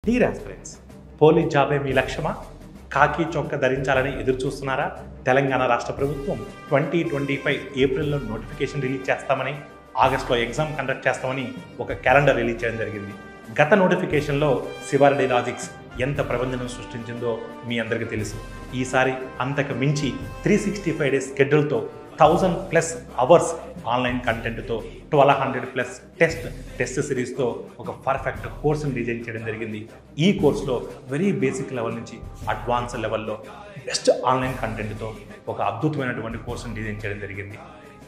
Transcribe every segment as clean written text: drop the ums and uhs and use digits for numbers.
Dear aspirants, police జాబే మీ లక్ష్యమా? కాకి చొక్క ధరించాలని ఎదురు చూస్తున్నారా? తెలంగాణ రాష్ట్ర ప్రభుత్వం 2025 ఏప్రిల్లో నోటిఫికేషన్ రిలీజ్ చేస్తామని, ఆగస్టులో ఎగ్జామ్ కండక్ట్ చేస్తామని ఒక క్యాలెండర్ రిలీజ్ చేయడం జరిగింది. గత నోటిఫికేషన్లో శివారెడ్డి లాజిక్స్ ఎంత ప్రబంధనం సృష్టించిందో మీ అందరికీ తెలుసు. ఈసారి అంతకు మించి 365 డేస్ షెడ్యూల్తో 1000+ అవర్స్ ఆన్లైన్ కంటెంట్తో 1200+ టెస్ట్ సిరీస్తో ఒక పర్ఫెక్ట్ కోర్సును డిజైన్ చేయడం జరిగింది. ఈ కోర్సులో వెరీ బేసిక్ లెవెల్ నుంచి అడ్వాన్స్ లెవెల్లో బెస్ట్ ఆన్లైన్ కంటెంట్తో ఒక అద్భుతమైనటువంటి కోర్సును డిజైన్ చేయడం జరిగింది.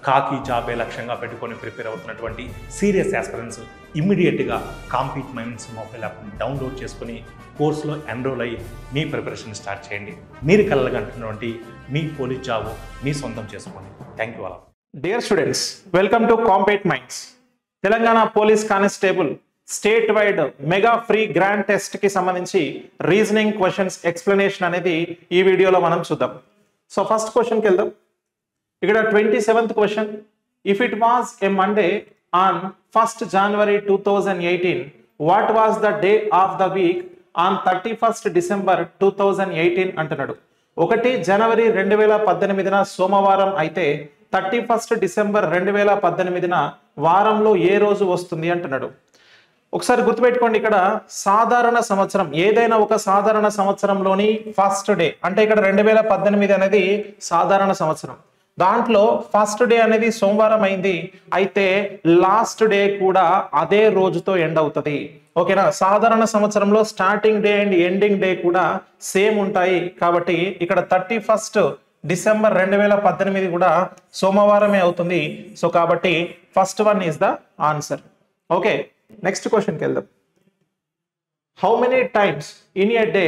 కాకి జాబే లక్ష్యంగా పెట్టుకొని ప్రిపేర్ అవుతున్నటువంటి సీరియస్ ఆస్పిరెంట్స్ ఇమ్మీడియట్గా కాంపీట్ మైండ్స్ మొబైల్ యాప్ని డౌన్లోడ్ చేసుకుని కోర్సులో ఎన్రోల్ అయ్యి మీ ప్రిపరేషన్ స్టార్ట్ చేయండి. మీరు కలగంటున్నటువంటి మీ పోలీస్ జాబ్ మీ సొంతం చేసుకోండి. Thank you all. Dear students, welcome to compete minds. Telangana police constable state wide mega free grand test కి సంబంధించి రీజనింగ్ క్వశ్చన్స్ ఎక్స్ప్లెనేషన్ అనేది ఈ వీడియోలో మనం చూద్దాం. సో ఫస్ట్ క్వశ్చన్కి వెళ్దాం. ఇక్కడ 27th question, if it was a Monday on 1st January 2018, what was the day of the week on 31st December 2018 అంటున్నాడు. 1 జనవరి 2018 సోమవారం అయితే 31st December 2018 వారంలో ఏ రోజు వస్తుంది అంటున్నాడు. ఒకసారి గుర్తుపెట్టుకోండి, ఇక్కడ సాధారణ సంవత్సరం, ఏదైనా ఒక సాధారణ సంవత్సరంలోని ఫస్ట్ డే అంటే ఇక్కడ 2018 అనేది సాధారణ సంవత్సరం. దాంట్లో ఫస్ట్ డే అనేది సోమవారం అయింది, అయితే లాస్ట్ డే కూడా అదే రోజుతో ఎండ్ అవుతుంది. ఓకేనా? సాధారణ సంవత్సరంలో starting day and ending day కూడా సేమ్ ఉంటాయి. కాబట్టి ఇక్కడ 31st December 2018 కూడా సోమవారమే అవుతుంది. సో కాబట్టి first one is the answer. Okay, next క్వశ్చన్కి వెళ్దాం. How many times in a day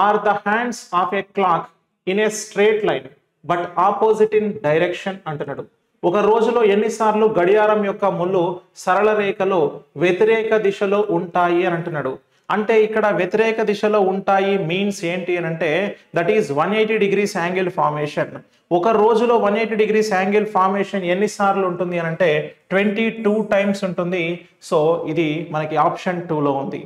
or the hands of a clock in a straight line but opposite in direction అంటున్నాడు. ఒక రోజులో ఎన్నిసార్లు గడియారం యొక్క ముళ్ళు సరళ రేఖలో వ్యతిరేక దిశలో ఉంటాయి అని అంటున్నాడు. అంటే ఇక్కడ వ్యతిరేక దిశలో ఉంటాయి మీన్స్ ఏంటి అని అంటే that is 180 degrees angle formation. ఒక రోజులో 180 degrees యాంగిల్ ఫార్మేషన్ ఎన్నిసార్లు ఉంటుంది అని అంటే 22 times ఉంటుంది. సో ఇది మనకి ఆప్షన్ 2లో ఉంది.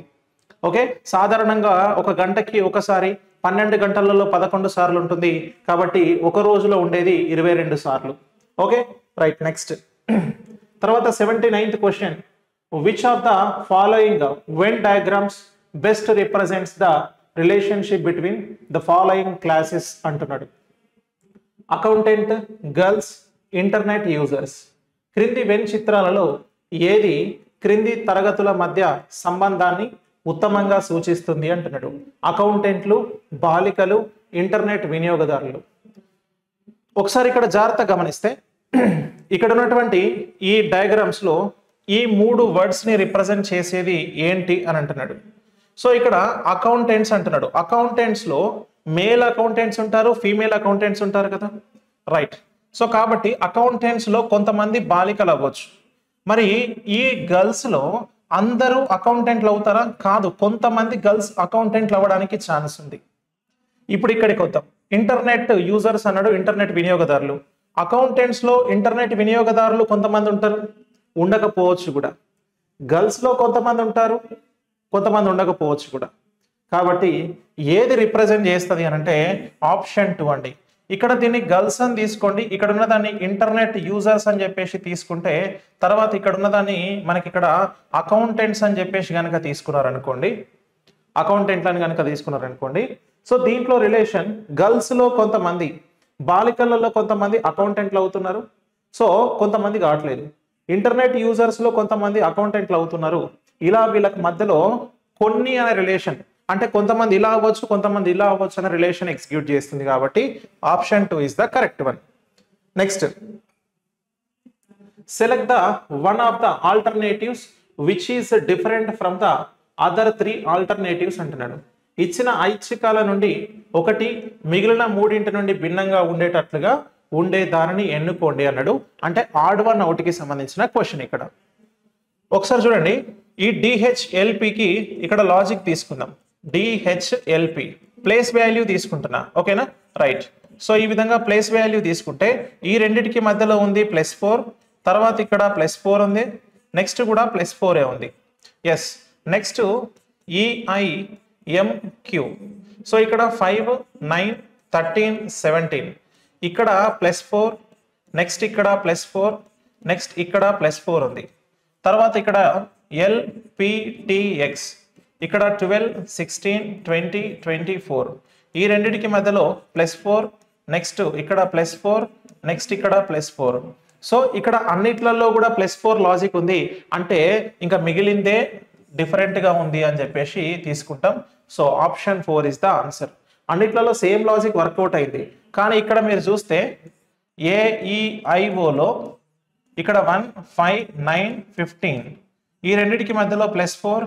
ఓకే, సాధారణంగా ఒక గంటకి ఒకసారి, 12 గంటలలో 11 సార్లు ఉంటుంది. కాబట్టి ఒక రోజులో ఉండేది 22 సార్లు. Okay, right. నెక్స్ట్ తర్వాత 79th question, which of the following Venn diagrams best represents the relationship between the following classes అంటున్నాడు. Accountant, girls, internet users. క్రింది వెన్ చిత్రాలలో ఏది క్రింది తరగతుల మధ్య సంబంధాన్ని ఉత్తమంగా సూచిస్తుంది అంటున్నాడు. అకౌంటెంట్లు, బాలికలు, ఇంటర్నెట్ వినియోగదారులు. ఒకసారి ఇక్కడ జాగ్రత్త గమనిస్తే ఇక్కడ ఉన్నటువంటి ఈ డయాగ్రామ్స్ లో ఈ 3 వర్డ్స్ ని రిప్రజెంట్ చేసేది ఏంటి అని అంటున్నాడు. సో ఇక్కడ అకౌంటెంట్స్ అంటున్నాడు. అకౌంటెంట్స్ లో మేల్ అకౌంటెంట్స్ ఉంటారు, ఫీమేల్ అకౌంటెంట్స్ ఉంటారు కదా, రైట్. సో కాబట్టి అకౌంటెంట్స్ లో కొంతమంది బాలికలు అవ్వచ్చు. మరి ఈ గర్ల్స్ లో అందరూ అకౌంటెంట్లు అవుతారా? కాదు, కొంతమంది గర్ల్స్ అకౌంటెంట్లు అవ్వడానికి ఛాన్స్ ఉంది. ఇప్పుడు ఇక్కడికి వద్దాం. ఇంటర్నెట్ యూజర్స్ అన్నాడు, ఇంటర్నెట్ వినియోగదారులు. అకౌంటెంట్స్ లో ఇంటర్నెట్ వినియోగదారులు కొంతమంది ఉంటారు, ఉండకపోవచ్చు కూడా. గర్ల్స్ లో కొంతమంది ఉంటారు, కొంతమంది ఉండకపోవచ్చు కూడా. కాబట్టి ఏది రిప్రజెంట్ చేస్తుంది అని అంటే ఆప్షన్ 2 అండి. ఇక్కడ దీన్ని గర్ల్స్ అని తీసుకోండి, ఇక్కడ ఉన్నదాన్ని ఇంటర్నెట్ యూజర్స్ అని చెప్పేసి తీసుకుంటే, తర్వాత ఇక్కడ ఉన్నదాన్ని మనకి ఇక్కడ అకౌంటెంట్స్ అని చెప్పేసి కనుక తీసుకున్నారనుకోండి, అకౌంటెంట్లని కనుక తీసుకున్నారనుకోండి. సో దీంట్లో రిలేషన్ గర్ల్స్ లో కొంతమంది, బాలికలలో కొంతమంది అకౌంటెంట్లు అవుతున్నారు, సో కొంతమంది కావట్లేదు. ఇంటర్నెట్ యూజర్స్ లో కొంతమంది అకౌంటెంట్లు అవుతున్నారు. ఇలా వీళ్ళకి మధ్యలో కొన్ని అనే రిలేషన్, అంటే కొంతమంది ఇలా అవ్వచ్చు, కొంతమంది ఇలా అవ్వచ్చు అనే రిలేషన్ ఎగ్జిక్యూట్ చేస్తుంది. కాబట్టి option 2 is the correct one. Next, select the one of the alternatives which is different from the other 3 alternatives అంటున్నాడు. ఇచ్చిన ఐచ్ఛికాల నుండి ఒకటి మిగిలిన 3 నుండి భిన్నంగా ఉండేటట్లుగా ఉండే దానిని ఎన్నుకోండి అన్నాడు. అంటే ఆడ్ వన్ అవుట్కి సంబంధించిన క్వశ్చన్. ఇక్కడ ఒకసారి చూడండి, ఈ డిహెచ్ఎల్పికి ఇక్కడ లాజిక్ తీసుకుందాం. డిహెచ్ఎల్పి ప్లేస్ వాల్యూ తీసుకుంటున్నా, ఓకేనా, రైట్. సో ఈ విధంగా ప్లేస్ వాల్యూ తీసుకుంటే ఈ రెండిటికి మధ్యలో ఉంది +4, తర్వాత ఇక్కడ +4 ఉంది, నెక్స్ట్ కూడా +4 ఉంది. Yes, next E I MQ. So ఇక్కడ 5 9 13 17 ఇక్కడ +4 నెక్స్ట్ ఇక్కడ +4 నెక్స్ట్ ఇక్కడ +4 ఉంది. తర్వాత ఇక్కడ LPTX ఇక్కడ 12 16 20 24 ఈ రెండిటికి మధ్యలో +4 నెక్స్ట్ ఇక్కడ +4 నెక్స్ట్ ఇక్కడ +4. సో ఇక్కడ అన్నిట్లలో కూడా +4 లాజిక్ ఉంది అంటే ఇంకా మిగిలిందే డిఫరెంట్ గా ఉంది అని చెప్పేసి తీసుకుంటాం. So option 4 is the answer. అన్నిట్లలో సేమ్ లాజిక్ వర్కౌట్ అయింది కానీ ఇక్కడ మీరు చూస్తే AEIOలో ఇక్కడ 1 5 9 15 ఈ రెండిటికి మధ్యలో +4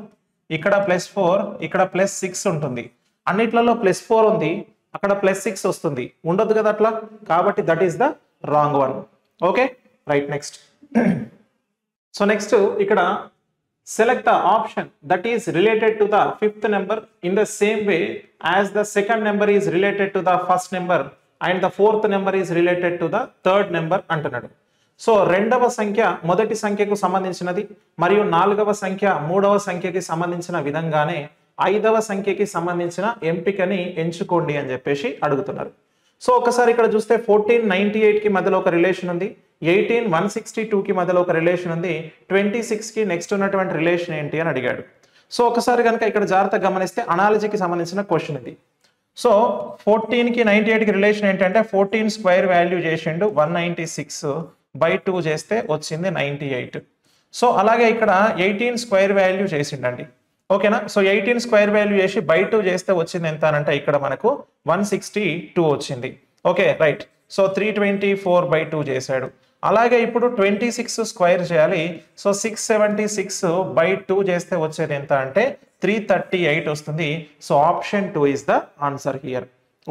ఇక్కడ +4 ఇక్కడ +6 ఉంటుంది. అన్నిట్లలో +4 ఉంది అక్కడ +6 వస్తుంది ఉండదు కదా అట్లా, కాబట్టి that is the wrong one. Okay right next. So next ఇక్కడ select the option that is related to the fifth number in the same way as the second number is related to the first number and the fourth number is related to the third number అంటున్నాడు. So రెండవ సంఖ్య మొదటి సంఖ్యకు సంబంధించినది మరియు నాలుగవ సంఖ్య మూడవ సంఖ్యకి సంబంధించిన విధంగానే ఐదవ సంఖ్యకి సంబంధించిన ఎంపికని ఎంచుకోండి అని చెప్పేసి అడుగుతున్నారు. సో ఒకసారి ఇక్కడ చూస్తే 1498 కి మధ్యలో ఒక రిలేషన్ ఉంది, 18162 కి మధ్యలో ఒక రిలేషన్ ఉంది, 26 కి నెక్స్ట్ ఉన్నటువంటి రిలేషన్ ఏంటి అని అడిగాడు. సో ఒకసారి కనుక ఇక్కడ జాగ్రత్తగా గమనిస్తే అనాలజీకి సంబంధించిన క్వశ్చన్ ఇది. సో 14 కి 98 కి రిలేషన్ ఏంటంటే 14 స్క్వేర్ వాల్యూ చేసిండు 196/2 చేస్తే వచ్చింది 98. సో అలాగే ఇక్కడ 18 స్క్వేర్ వాల్యూ చేసిండండి. ఓకేనా. సో 18 స్క్వేర్ వాల్యూ చేసి /2 చేస్తే వచ్చింది ఎంత అంటే ఇక్కడ మనకు 162 వచ్చింది. Okay right. సో 324/2 చేశాడు. అలాగే ఇప్పుడు 26 స్క్వేర్ చేయాలి. సో 676/2 చేస్తే వచ్చేది ఎంత అంటే 338 వస్తుంది. So option 2 is the answer here.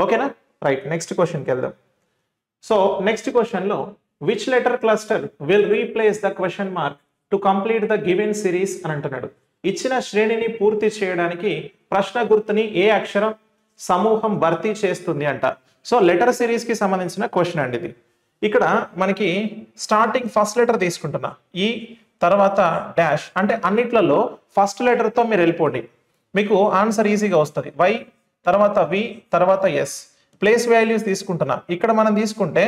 ఓకేనా రైట్. నెక్స్ట్ క్వశ్చన్కి వెళ్దాం. సో నెక్స్ట్ క్వశ్చన్లో which letter cluster will replace the question mark to complete the given series అని అంటున్నాడు. ఇచ్చిన శ్రేణిని పూర్తి చేయడానికి ప్రశ్న గుర్తుని ఏ అక్షరం సమూహం భర్తీ చేస్తుంది అంట. సో లెటర్ సిరీస్ కి సంబంధించిన క్వశ్చన్ అండి ఇది. ఇక్కడ మనకి స్టార్టింగ్ ఫస్ట్ లెటర్ తీసుకుంటున్నా, ఈ తర్వాత డాష్ అంటే అన్నిట్లలో ఫస్ట్ లెటర్ తో మీరు వెళ్ళిపోండి, మీకు ఆన్సర్ ఈజీగా వస్తుంది. Y తర్వాత V తర్వాత S. ప్లేస్ వాల్యూస్ తీసుకుంటున్నా, ఇక్కడ మనం తీసుకుంటే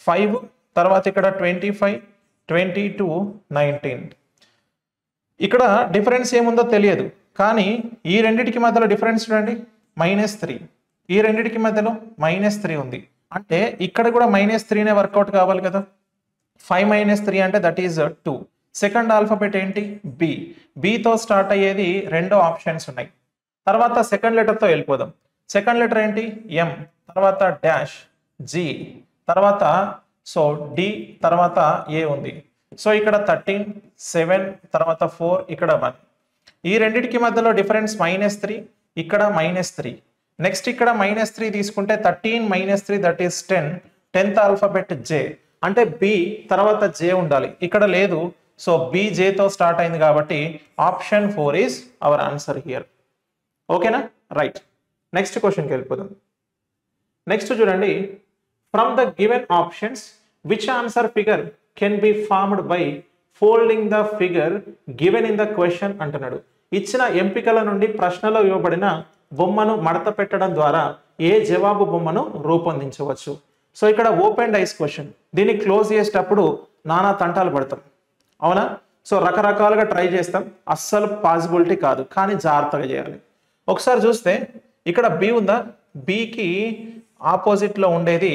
5 తర్వాత ఇక్కడ 25 22 19. ఇక్కడ డిఫరెన్స్ ఏముందో తెలియదు కానీ ఈ రెండిటికి మధ్యలో డిఫరెన్స్ చూడండి -3, ఈ రెండిటికి మధ్యలో -3 ఉంది అంటే ఇక్కడ కూడా -3నే వర్కౌట్ కావాలి కదా. 5 - 3 అంటే దట్ ఈజ్ 2. సెకండ్ ఆల్ఫాబెట్ ఏంటి B. Bతో స్టార్ట్ అయ్యేది రెండో ఆప్షన్స్ ఉన్నాయి. తర్వాత సెకండ్ లెటర్తో వెళ్ళిపోదాం. సెకండ్ లెటర్ ఏంటి M, తర్వాత డాష్ G, తర్వాత సో D, తర్వాత A ఉంది. సో ఇక్కడ 13 7 తర్వాత 4 ఇక్కడ 1. ఈ రెండిటికి మధ్యలో డిఫరెన్స్ -3, ఇక్కడ -3. నెక్స్ట్ ఇక్కడ -3 తీసుకుంటే 13 - 3 that is 10. 10th alphabet J అంటే B తర్వాత J ఉండాలి, ఇక్కడ లేదు. సో BJ తో స్టార్ట్ అయింది కాబట్టి option 4 is our answer here. ఓకేనా రైట్. నెక్స్ట్ క్వశ్చన్కి వెళ్ళిపోదాం. నెక్స్ట్ చూడండి, from the given options which answer figure can be formed by folding the figure given in the question అంటున్నాడు. ఇచ్చిన ఎంపికల నుండి ప్రశ్నలో ఇవ్వబడిన బొమ్మను మడత పెట్టడం ద్వారా ఏ జవాబు బొమ్మను రూపొందించవచ్చు. సో ఇక్కడ ఓపెన్ డైస్ క్వశ్చన్, దీన్ని క్లోజ్ చేసేటప్పుడు నానా తంటాలు పడతాం అవునా. సో రకరకాలుగా ట్రై చేస్తాం, అస్సలు పాసిబిలిటీ కాదు కానీ జాగ్రత్తగా చేయాలి. ఒకసారి చూస్తే ఇక్కడ B ఉందా, Bకి ఆపోజిట్లో ఉండేది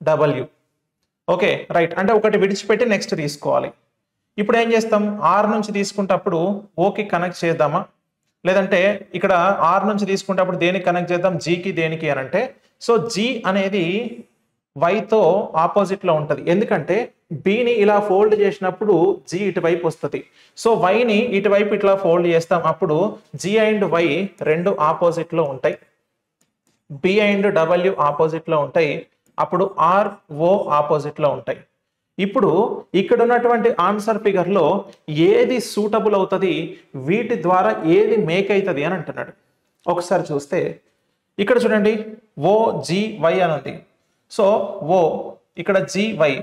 W. ఓకే రైట్ అంటే ఒకటి విడిచిపెట్టి నెక్స్ట్ తీసుకోవాలి. ఇప్పుడు ఏం చేస్తాం, R నుంచి తీసుకుంటప్పుడు ఓకి కనెక్ట్ చేద్దామా, లేదంటే ఇక్కడ R నుంచి తీసుకుంటప్పుడు దేనికి కనెక్ట్ చేద్దాం, Gకి దేనికి అని అంటే. సో G అనేది Yతో ఆపోజిట్లో ఉంటుంది, ఎందుకంటే Bని ఇలా ఫోల్డ్ చేసినప్పుడు G ఇటువైపు వస్తుంది. సో Yని ఇటువైపు ఇట్లా ఫోల్డ్ చేస్తాం, అప్పుడు G అండ్ Y రెండు ఆపోజిట్లో ఉంటాయి, B అండ్ W ఆపోజిట్లో ఉంటాయి, అప్పుడు RO ఆపోజిట్లో ఉంటాయి. ఇప్పుడు ఇక్కడ ఉన్నటువంటి ఆన్సర్ ఫిగర్లో ఏది సూటబుల్ అవుతుంది, వీటి ద్వారా ఏది మేక్ అవుతుంది అని అంటున్నాడు. ఒకసారి చూస్తే ఇక్కడ చూడండి OGY అని ఉంది. సో O ఇక్కడ GY,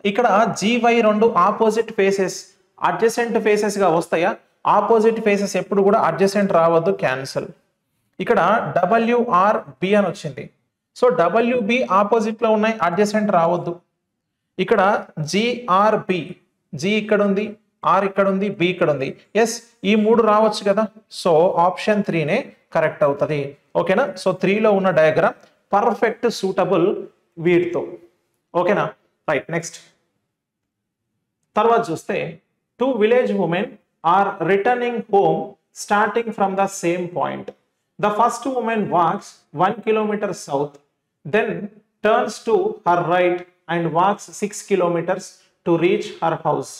ఇక్కడ GY రెండు ఆపోజిట్ ఫేసెస్ అడ్జసెంట్ ఫేసెస్ గా వస్తాయా? ఆపోజిట్ ఫేసెస్ ఎప్పుడు కూడా అడ్జసెంట్ రావద్దు, క్యాన్సల్. ఇక్కడ WRB అని వచ్చింది. సో WB ఆపోజిట్లో ఉన్నాయి, అడ్జసెంట్ రావద్దు. ఇక్కడ GRB, G ఇక్కడ ఉంది, R ఇక్కడ ఉంది, B ఇక్కడ ఉంది. ఎస్, ఈ 3 రావచ్చు కదా. సో ఆప్షన్ 3నే కరెక్ట్ అవుతుంది. ఓకేనా. సో 3లో ఉన్న డయాగ్రామ్ పర్ఫెక్ట్ సూటబుల్ వీటితో. ఓకేనా. రైట్. నెక్స్ట్ తర్వాత చూస్తే 2 village women are returning home starting from the same point. The first woman walks 1 kilometer south, then turns to her right and walks 6 kilometers to reach her house.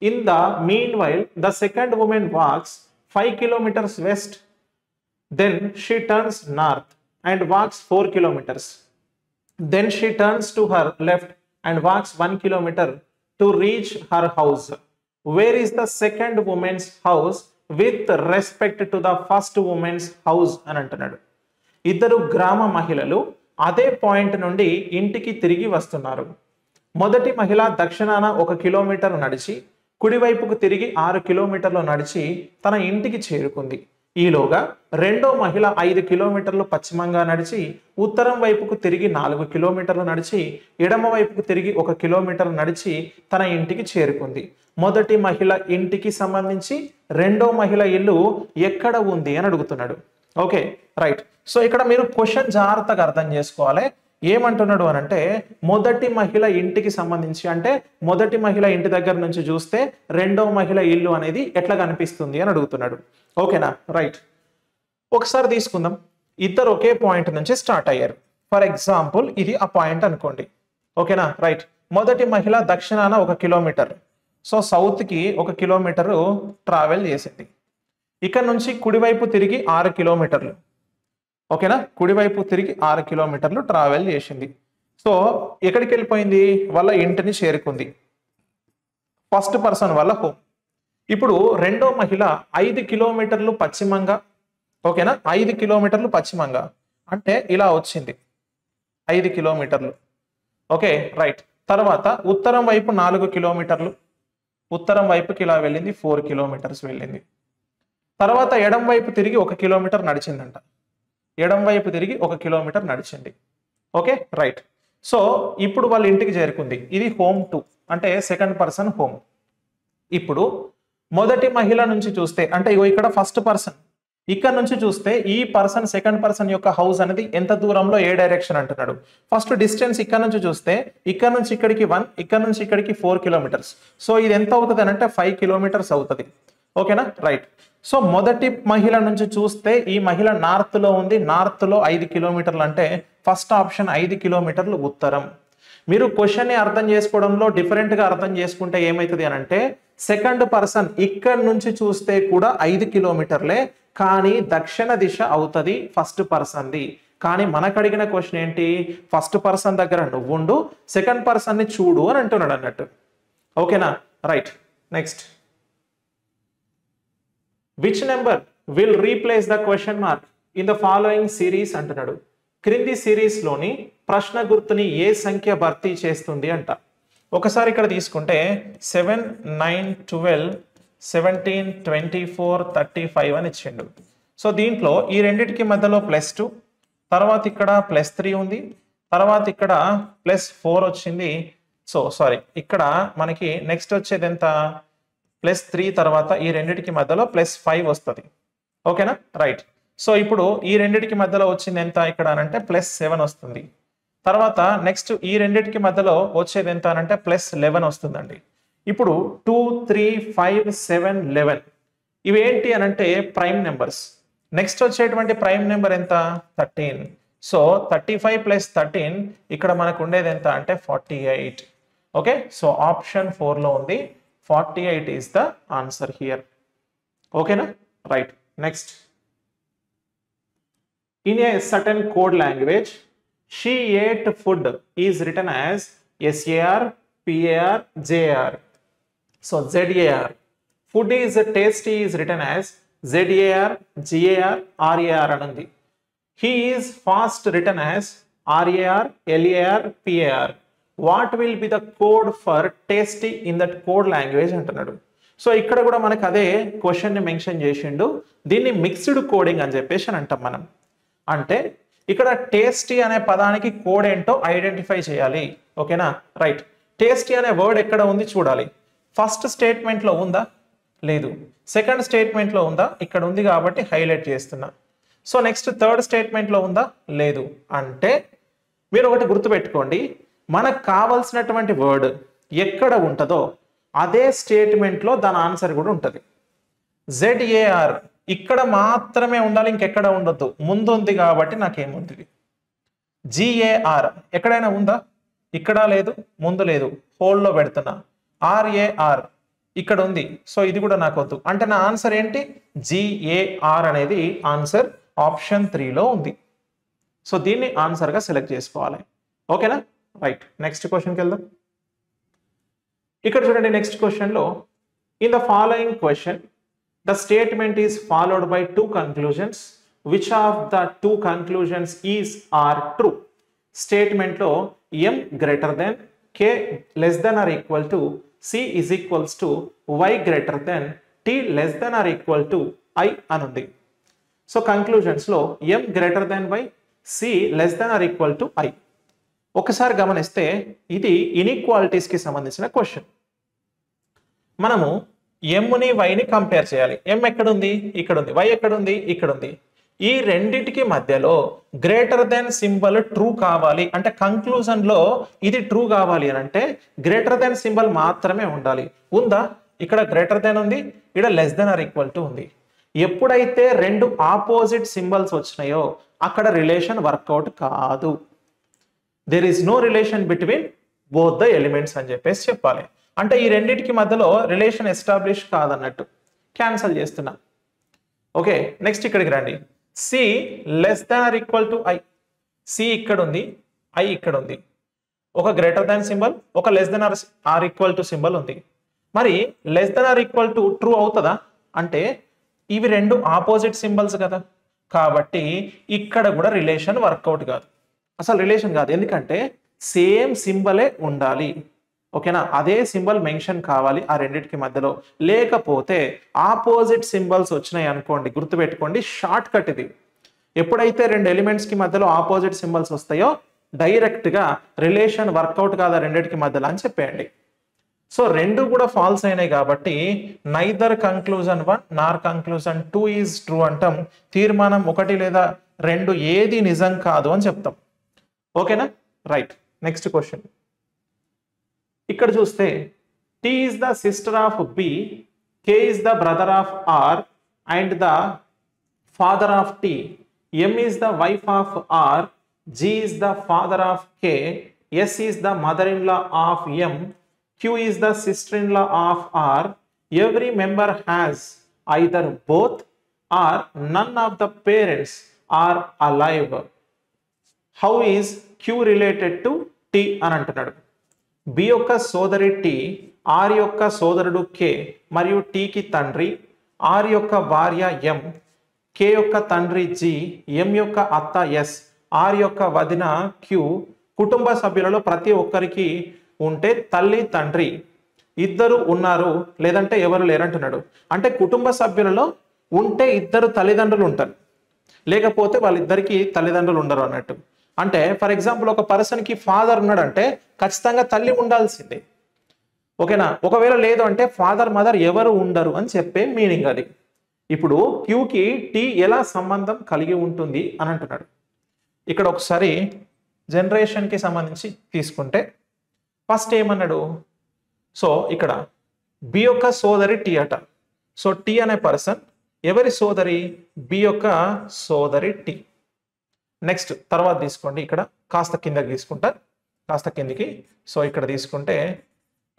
In the meanwhile, the second woman walks 5 kilometers west, then she turns north and walks 4 kilometers. Then she turns to her left and walks 1 kilometer to reach her house. Where is the second woman's house with respect to the first woman's house అని అంటున్నాడు. ఇద్దరు గ్రామ మహిళలు అదే point నుండి ఇంటికి తిరిగి వస్తున్నారు. మొదటి మహిళ దక్షిణాన 1 కిలోమీటర్ నడిచి కుడివైపుకు తిరిగి 6 కిలోమీటర్లు నడిచి తన ఇంటికి చేరుకుంది. ఈలోగా రెండో మహిళ 5 కిలోమీటర్లు పశ్చిమంగా నడిచి ఉత్తరం వైపుకు తిరిగి 4 కిలోమీటర్లు నడిచి ఎడమ వైపుకు తిరిగి 1 కిలోమీటర్ నడిచి తన ఇంటికి చేరుకుంది. మొదటి మహిళ ఇంటికి సంబంధించి రెండో మహిళ ఇల్లు ఎక్కడ ఉంది అని అడుగుతున్నాడు. Okay, right. సో ఇక్కడ మీరు క్వశ్చన్ జాగ్రత్తగా అర్థం చేసుకోవాలి. ఏమంటున్నాడు అని అంటే మొదటి మహిళ ఇంటికి సంబంధించి అంటే మొదటి మహిళ ఇంటి దగ్గర నుంచి చూస్తే రెండో మహిళ ఇల్లు అనేది ఎట్లా కనిపిస్తుంది అని అడుగుతున్నాడు. ఓకేనా. రైట్. ఒకసారి తీసుకుందాం. ఇద్దరు ఒకే పాయింట్ నుంచి స్టార్ట్ అయ్యారు. ఫర్ ఎగ్జాంపుల్ ఇది ఆ పాయింట్ అనుకోండి. ఓకేనా. రైట్. మొదటి మహిళ దక్షిణాన 1 కిలోమీటర్, సో సౌత్కి 1 కిలోమీటరు ట్రావెల్ చేసింది. ఇక్కడ నుంచి కుడివైపు తిరిగి 6 కిలోమీటర్లు. ఓకేనా. కుడివైపు తిరిగి 6 కిలోమీటర్లు ట్రావెల్ చేసింది. సో ఎక్కడికి వెళ్ళిపోయింది? వాళ్ళ ఇంటిని చేరుకుంది. ఫస్ట్ పర్సన్ వాళ్ళ హోమ్. ఇప్పుడు రెండో మహిళ 5 కిలోమీటర్లు పశ్చిమంగా, ఓకేనా, 5 కిలోమీటర్లు పశ్చిమంగా అంటే ఇలా వచ్చింది 5 కిలోమీటర్లు. Okay, right. తర్వాత ఉత్తరం వైపు 4 కిలోమీటర్లు, ఉత్తరం వైపుకి ఇలా వెళ్ళింది, 4 కిలోమీటర్స్ వెళ్ళింది. తర్వాత ఎడం వైపు తిరిగి 1 కిలోమీటర్ నడిచిందంట. ఎడం వైపు తిరిగి 1 కిలోమీటర్ నడిచింది. Okay, right. సో ఇప్పుడు వాళ్ళ ఇంటికి చేరుకుంది. ఇది హోమ్ 2 అంటే సెకండ్ పర్సన్ హోమ్. ఇప్పుడు మొదటి మహిళ నుంచి చూస్తే అంటే ఇక్కడ ఫస్ట్ పర్సన్, ఇక్కడ నుంచి చూస్తే ఈ పర్సన్ సెకండ్ పర్సన్ యొక్క హౌస్ అనేది ఎంత దూరంలో ఏ డైరెక్షన్ అంటున్నాడు. ఫస్ట్ డిస్టెన్స్ ఇక్కడ నుంచి చూస్తే ఇక్కడ నుంచి ఇక్కడికి 1, ఇక్కడ నుంచి ఇక్కడికి 4 కిలోమీటర్స్. సో ఇది ఎంత అవుతుంది అని అంటే 5 కిలోమీటర్స్ అవుతుంది. ఓకేనా, రైట్. సో మొదటి మహిళ నుంచి చూస్తే ఈ మహిళ నార్త్ లో ఉంది. నార్త్ లో 5 కిలోమీటర్లు అంటే ఫస్ట్ ఆప్షన్ 5 కిలోమీటర్లు ఉత్తరం. మీరు క్వశ్చన్ ని అర్థం చేసుకోవడంలో డిఫరెంట్ గా అర్థం చేసుకుంటే ఏమైతుంది అని అంటే సెకండ్ పర్సన్ ఇక్కడ నుంచి చూస్తే కూడా 5 కిలోమీటర్లే, కానీ దక్షిణ దిశ అవుతుంది ఫస్ట్ పర్సన్ది. కానీ మనకు అడిగిన క్వశ్చన్ ఏంటి? ఫస్ట్ పర్సన్ దగ్గర నువ్వుండు, సెకండ్ పర్సన్ ని చూడు అని అంటున్నాడు అన్నట్టు. ఓకేనా, right. Next, which number will replace the question mark in the following series అంటున్నాడు. క్రింది సిరీస్ లోని ప్రశ్న గుర్తుని ఏ సంఖ్య భర్తీ చేస్తుంది అంట. ఒకసారి ఇక్కడ తీసుకుంటే 7, 9, 12, 17, 24, 35 అని ఇచ్చిండు. సో దీంట్లో ఈ రెండిటికి మధ్యలో +2, తర్వాత ఇక్కడ +3 ఉంది, తర్వాత ఇక్కడ +4 వచ్చింది. సో సారీ, ఇక్కడ మనకి నెక్స్ట్ వచ్చేది ఎంత? +3 తర్వాత ఈ రెండిటికి మధ్యలో +5 వస్తుంది. ఓకేనా, రైట్. సో ఇప్పుడు ఈ రెండిటికి మధ్యలో వచ్చింది ఎంత ఇక్కడ అనంటే +7 వస్తుంది. తర్వాత నెక్స్ట్ ఈ రెండిటికి మధ్యలో వచ్చేది ఎంత అనంటే +11 వస్తుందండి. ఇప్పుడు 2, 3, 5, 7, 11 ఇవి ఏంటి అనంటే ప్రైమ్ నెంబర్స్. నెక్స్ట్ వచ్చేటువంటి ప్రైమ్ నెంబర్ ఎంత? 13. సో 35 + 13 ఇక్కడ మనకు ఉండేది ఎంత అంటే 48. ఓకే, సో ఆప్షన్ 4 లో ఉంది 48 ఈస్ ద ఆన్సర్ హియర్. ఓకేనా, right. Next, in a certain code language, she ate food is written as SAR, PAR, JAR. So ZAR. Food is tasty is written as ZAR, GAR, RAR anandi. He is fast written as RAR, LAR, PAR. What will be the code for tasty in that code language అంటున్నాడు. So ఇక్కడ కూడా మనకు అదే క్వశ్చన్ని mention చేసిండు. దీన్ని mixed coding అని చెప్పేసి అని అంటాం మనం. అంటే ఇక్కడ టేస్టీ అనే పదానికి కోడ్ ఏంటో ఐడెంటిఫై చేయాలి. ఓకేనా, రైట్. టేస్టీ అనే వర్డ్ ఎక్కడ ఉంది చూడాలి. ఫస్ట్ స్టేట్మెంట్లో ఉందా? లేదు. సెకండ్ స్టేట్మెంట్లో ఉందా? ఇక్కడ ఉంది కాబట్టి హైలైట్ చేస్తున్నా. సో నెక్స్ట్ థర్డ్ స్టేట్మెంట్లో ఉందా? లేదు. అంటే మీరు ఒకటి గుర్తుపెట్టుకోండి, మనకు కావాల్సినటువంటి వర్డ్ ఎక్కడ ఉంటుందో అదే స్టేట్మెంట్లో దాని ఆన్సర్ కూడా ఉంటుంది. ZAR ఇక్కడ మాత్రమే ఉండాలి, ఇంకెక్కడ ఉండొద్దు. ముందు ఉంది కాబట్టి నాకేముంది. GAR ఎక్కడైనా ఉందా? ఇక్కడ లేదు, ముందు లేదు, హోల్డ్లో పెడుతున్నా. RAR ఇక్కడ ఉంది, సో ఇది కూడా నాకు వద్దు. అంటే నా ఆన్సర్ ఏంటి? GAR అనేది ఆన్సర్ ఆప్షన్ 3లో ఉంది. సో దీన్ని ఆన్సర్గా సెలెక్ట్ చేసుకోవాలి. ఓకేనా, రైట్. నెక్స్ట్ క్వశ్చన్కి వెళ్దాం. ఇక్కడ చూడండి, నెక్స్ట్ క్వశ్చన్లో in the following question the statement is followed by two conclusions. Which of the two conclusions are true? Statement lo m greater than k less than or equal to c is equals to y greater than t less than or equal to I anundi. So conclusions lo m greater than y, c less than or equal to I. ఒకసారి గమనిస్తే ఇది inequalities కి సంబంధించిన question. మనము ఎమ్ని వైని compare చేయాలి. ఎం ఎక్కడుంది? ఇక్కడ ఉంది. వై ఎక్కడుంది? ఇక్కడ ఉంది. ఈ రెండింటికి మధ్యలో గ్రేటర్ దెన్ సింబల్ ట్రూ కావాలి అంటే కంక్లూజన్ లో ఇది ట్రూ కావాలి అని అంటే గ్రేటర్ దెన్ సింబల్ మాత్రమే ఉండాలి. ఉందా? ఇక్కడ గ్రేటర్ దెన్ ఉంది, ఇక్కడ less then or equal to ఉంది. ఎప్పుడైతే రెండు ఆపోజిట్ సింబల్స్ వచ్చినాయో అక్కడ రిలేషన్ వర్కౌట్ కాదు. There is no relation between both the elements అని చెప్పేసి చెప్పాలి. అంటే ఈ రెండింటికి మధ్యలో రిలేషన్ ఎస్టాబ్లిష్ కాదన్నట్టు, క్యాన్సల్ చేస్తున్నా. ఓకే, నెక్స్ట్ ఇక్కడికి రండి. C less than or equal to I. C ఇక్కడ ఉంది, ఐ ఇక్కడ ఉంది. ఒక గ్రేటర్ దాన్ సింబల్, ఒక less than or equal to symbol ఉంది. మరి less than or equal to true అవుతుందా? అంటే ఇవి రెండు ఆపోజిట్ సింబల్స్ కదా, కాబట్టి ఇక్కడ కూడా రిలేషన్ వర్కౌట్ కాదు, అసలు రిలేషన్ కాదు. ఎందుకంటే సేమ్ సింబలే ఉండాలి. ఓకేనా, అదే సింబల్ మెన్షన్ కావాలి ఆ రెండింటికి మధ్యలో. లేకపోతే ఆపోజిట్ సింబల్స్ వచ్చినాయి అనుకోండి, గుర్తుపెట్టుకోండి, షార్ట్ కట్ ఇది. ఎప్పుడైతే రెండు ఎలిమెంట్స్ కి మధ్యలో ఆపోజిట్ సింబల్స్ వస్తాయో డైరెక్ట్ గా రిలేషన్ వర్కౌట్ కాదా రెండింటికి మధ్యలో అని చెప్పేయండి. సో రెండు కూడా ఫాల్స్ అయినాయి కాబట్టి neither conclusion 1 Nar conclusion 2 is true అంటాం. తీర్మానం 1 లేదా 2 ఏది నిజం కాదు అని చెప్తాం. ఓకేనా, రైట్. నెక్స్ట్ క్వశ్చన్ ఇక్కడ చూస్తే T is the sister of B, K is the brother of R and the father of T, M is the wife of R, G is the father of K, S is the mother-in-law of M, Q is the sister-in-law of R. Every member has either both or none of the parents are alive. How is Q related to T అని అంటున్నాడు. B యొక్క సోదరి T, are యొక్క సోదరుడు కే మరియు టీకి తండ్రి, are యొక్క భార్య ఎం, కే యొక్క తండ్రి జి, ఎం యొక్క అత్త ఎస్, ఆర్ యొక్క వదిన క్యూ. కుటుంబ సభ్యులలో ప్రతి ఒక్కరికి ఉంటే తల్లి తండ్రి ఇద్దరు ఉన్నారు లేదంటే ఎవరు లేరంటున్నాడు. అంటే కుటుంబ సభ్యులలో ఉంటే ఇద్దరు తల్లిదండ్రులు ఉంటారు, లేకపోతే వాళ్ళిద్దరికి తల్లిదండ్రులు ఉండరు అన్నట్టు. అంటే ఫర్ ఎగ్జాంపుల్ ఒక పర్సన్కి ఫాదర్ ఉన్నాడంటే ఖచ్చితంగా తల్లి ఉండాల్సిందే. ఓకేనా, ఒకవేళ లేదు అంటే ఫాదర్ మదర్ ఎవరు ఉండరు అని చెప్పే మీనింగ్ అది. ఇప్పుడు క్యూకి టీ ఎలా సంబంధం కలిగి ఉంటుంది అని అంటున్నాడు. ఇక్కడ ఒకసారి జనరేషన్కి సంబంధించి తీసుకుంటే ఫస్ట్ ఏమన్నాడు? సో ఇక్కడ బి యొక్క సోదరి టీ అట. సో టీ అనే పర్సన్ ఎవరి సోదరి? బి యొక్క సోదరి టీ. నెక్స్ట్ తర్వాత తీసుకోండి, ఇక్కడ కాస్త కిందకి తీసుకుంటా, కాస్త కిందికి. సో ఇక్కడ తీసుకుంటే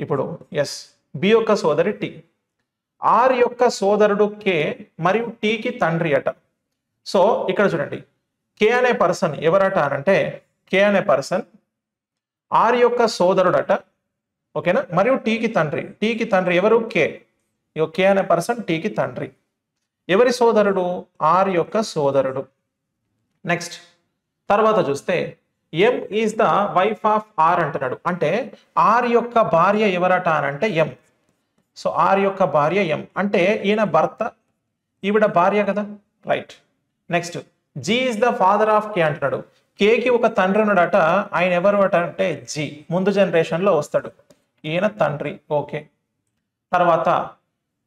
ఇప్పుడు ఎస్, బి యొక్క సోదరి టీ, ఆర్ యొక్క సోదరుడు కే మరియు టీకి తండ్రి అట. సో ఇక్కడ చూడండి, కే అనే పర్సన్ ఎవరట అంటే కే అనే పర్సన్ ఆర్ యొక్క సోదరుడట. ఓకేనా, మరియు టీకి తండ్రి. టీకి తండ్రి ఎవరు? కే. కే అనే పర్సన్ టీకి తండ్రి. ఎవరి సోదరుడు? ఆర్ యొక్క సోదరుడు. నెక్స్ట్ తర్వాత చూస్తే M is the wife of R అంటున్నాడు. అంటే ఆర్ యొక్క భార్య ఎవరట అని అంటే ఎం. సో ఆర్ యొక్క భార్య ఎం అంటే ఈయన భర్త, ఈవిడ భార్య కదా, right. Next G is the father of K అంటున్నాడు. కేకి ఒక తండ్రి ఉన్నాడట, ఆయన ఎవరు అట అంటే జి, ముందు జనరేషన్లో వస్తాడు, ఈయన తండ్రి. ఓకే. తర్వాత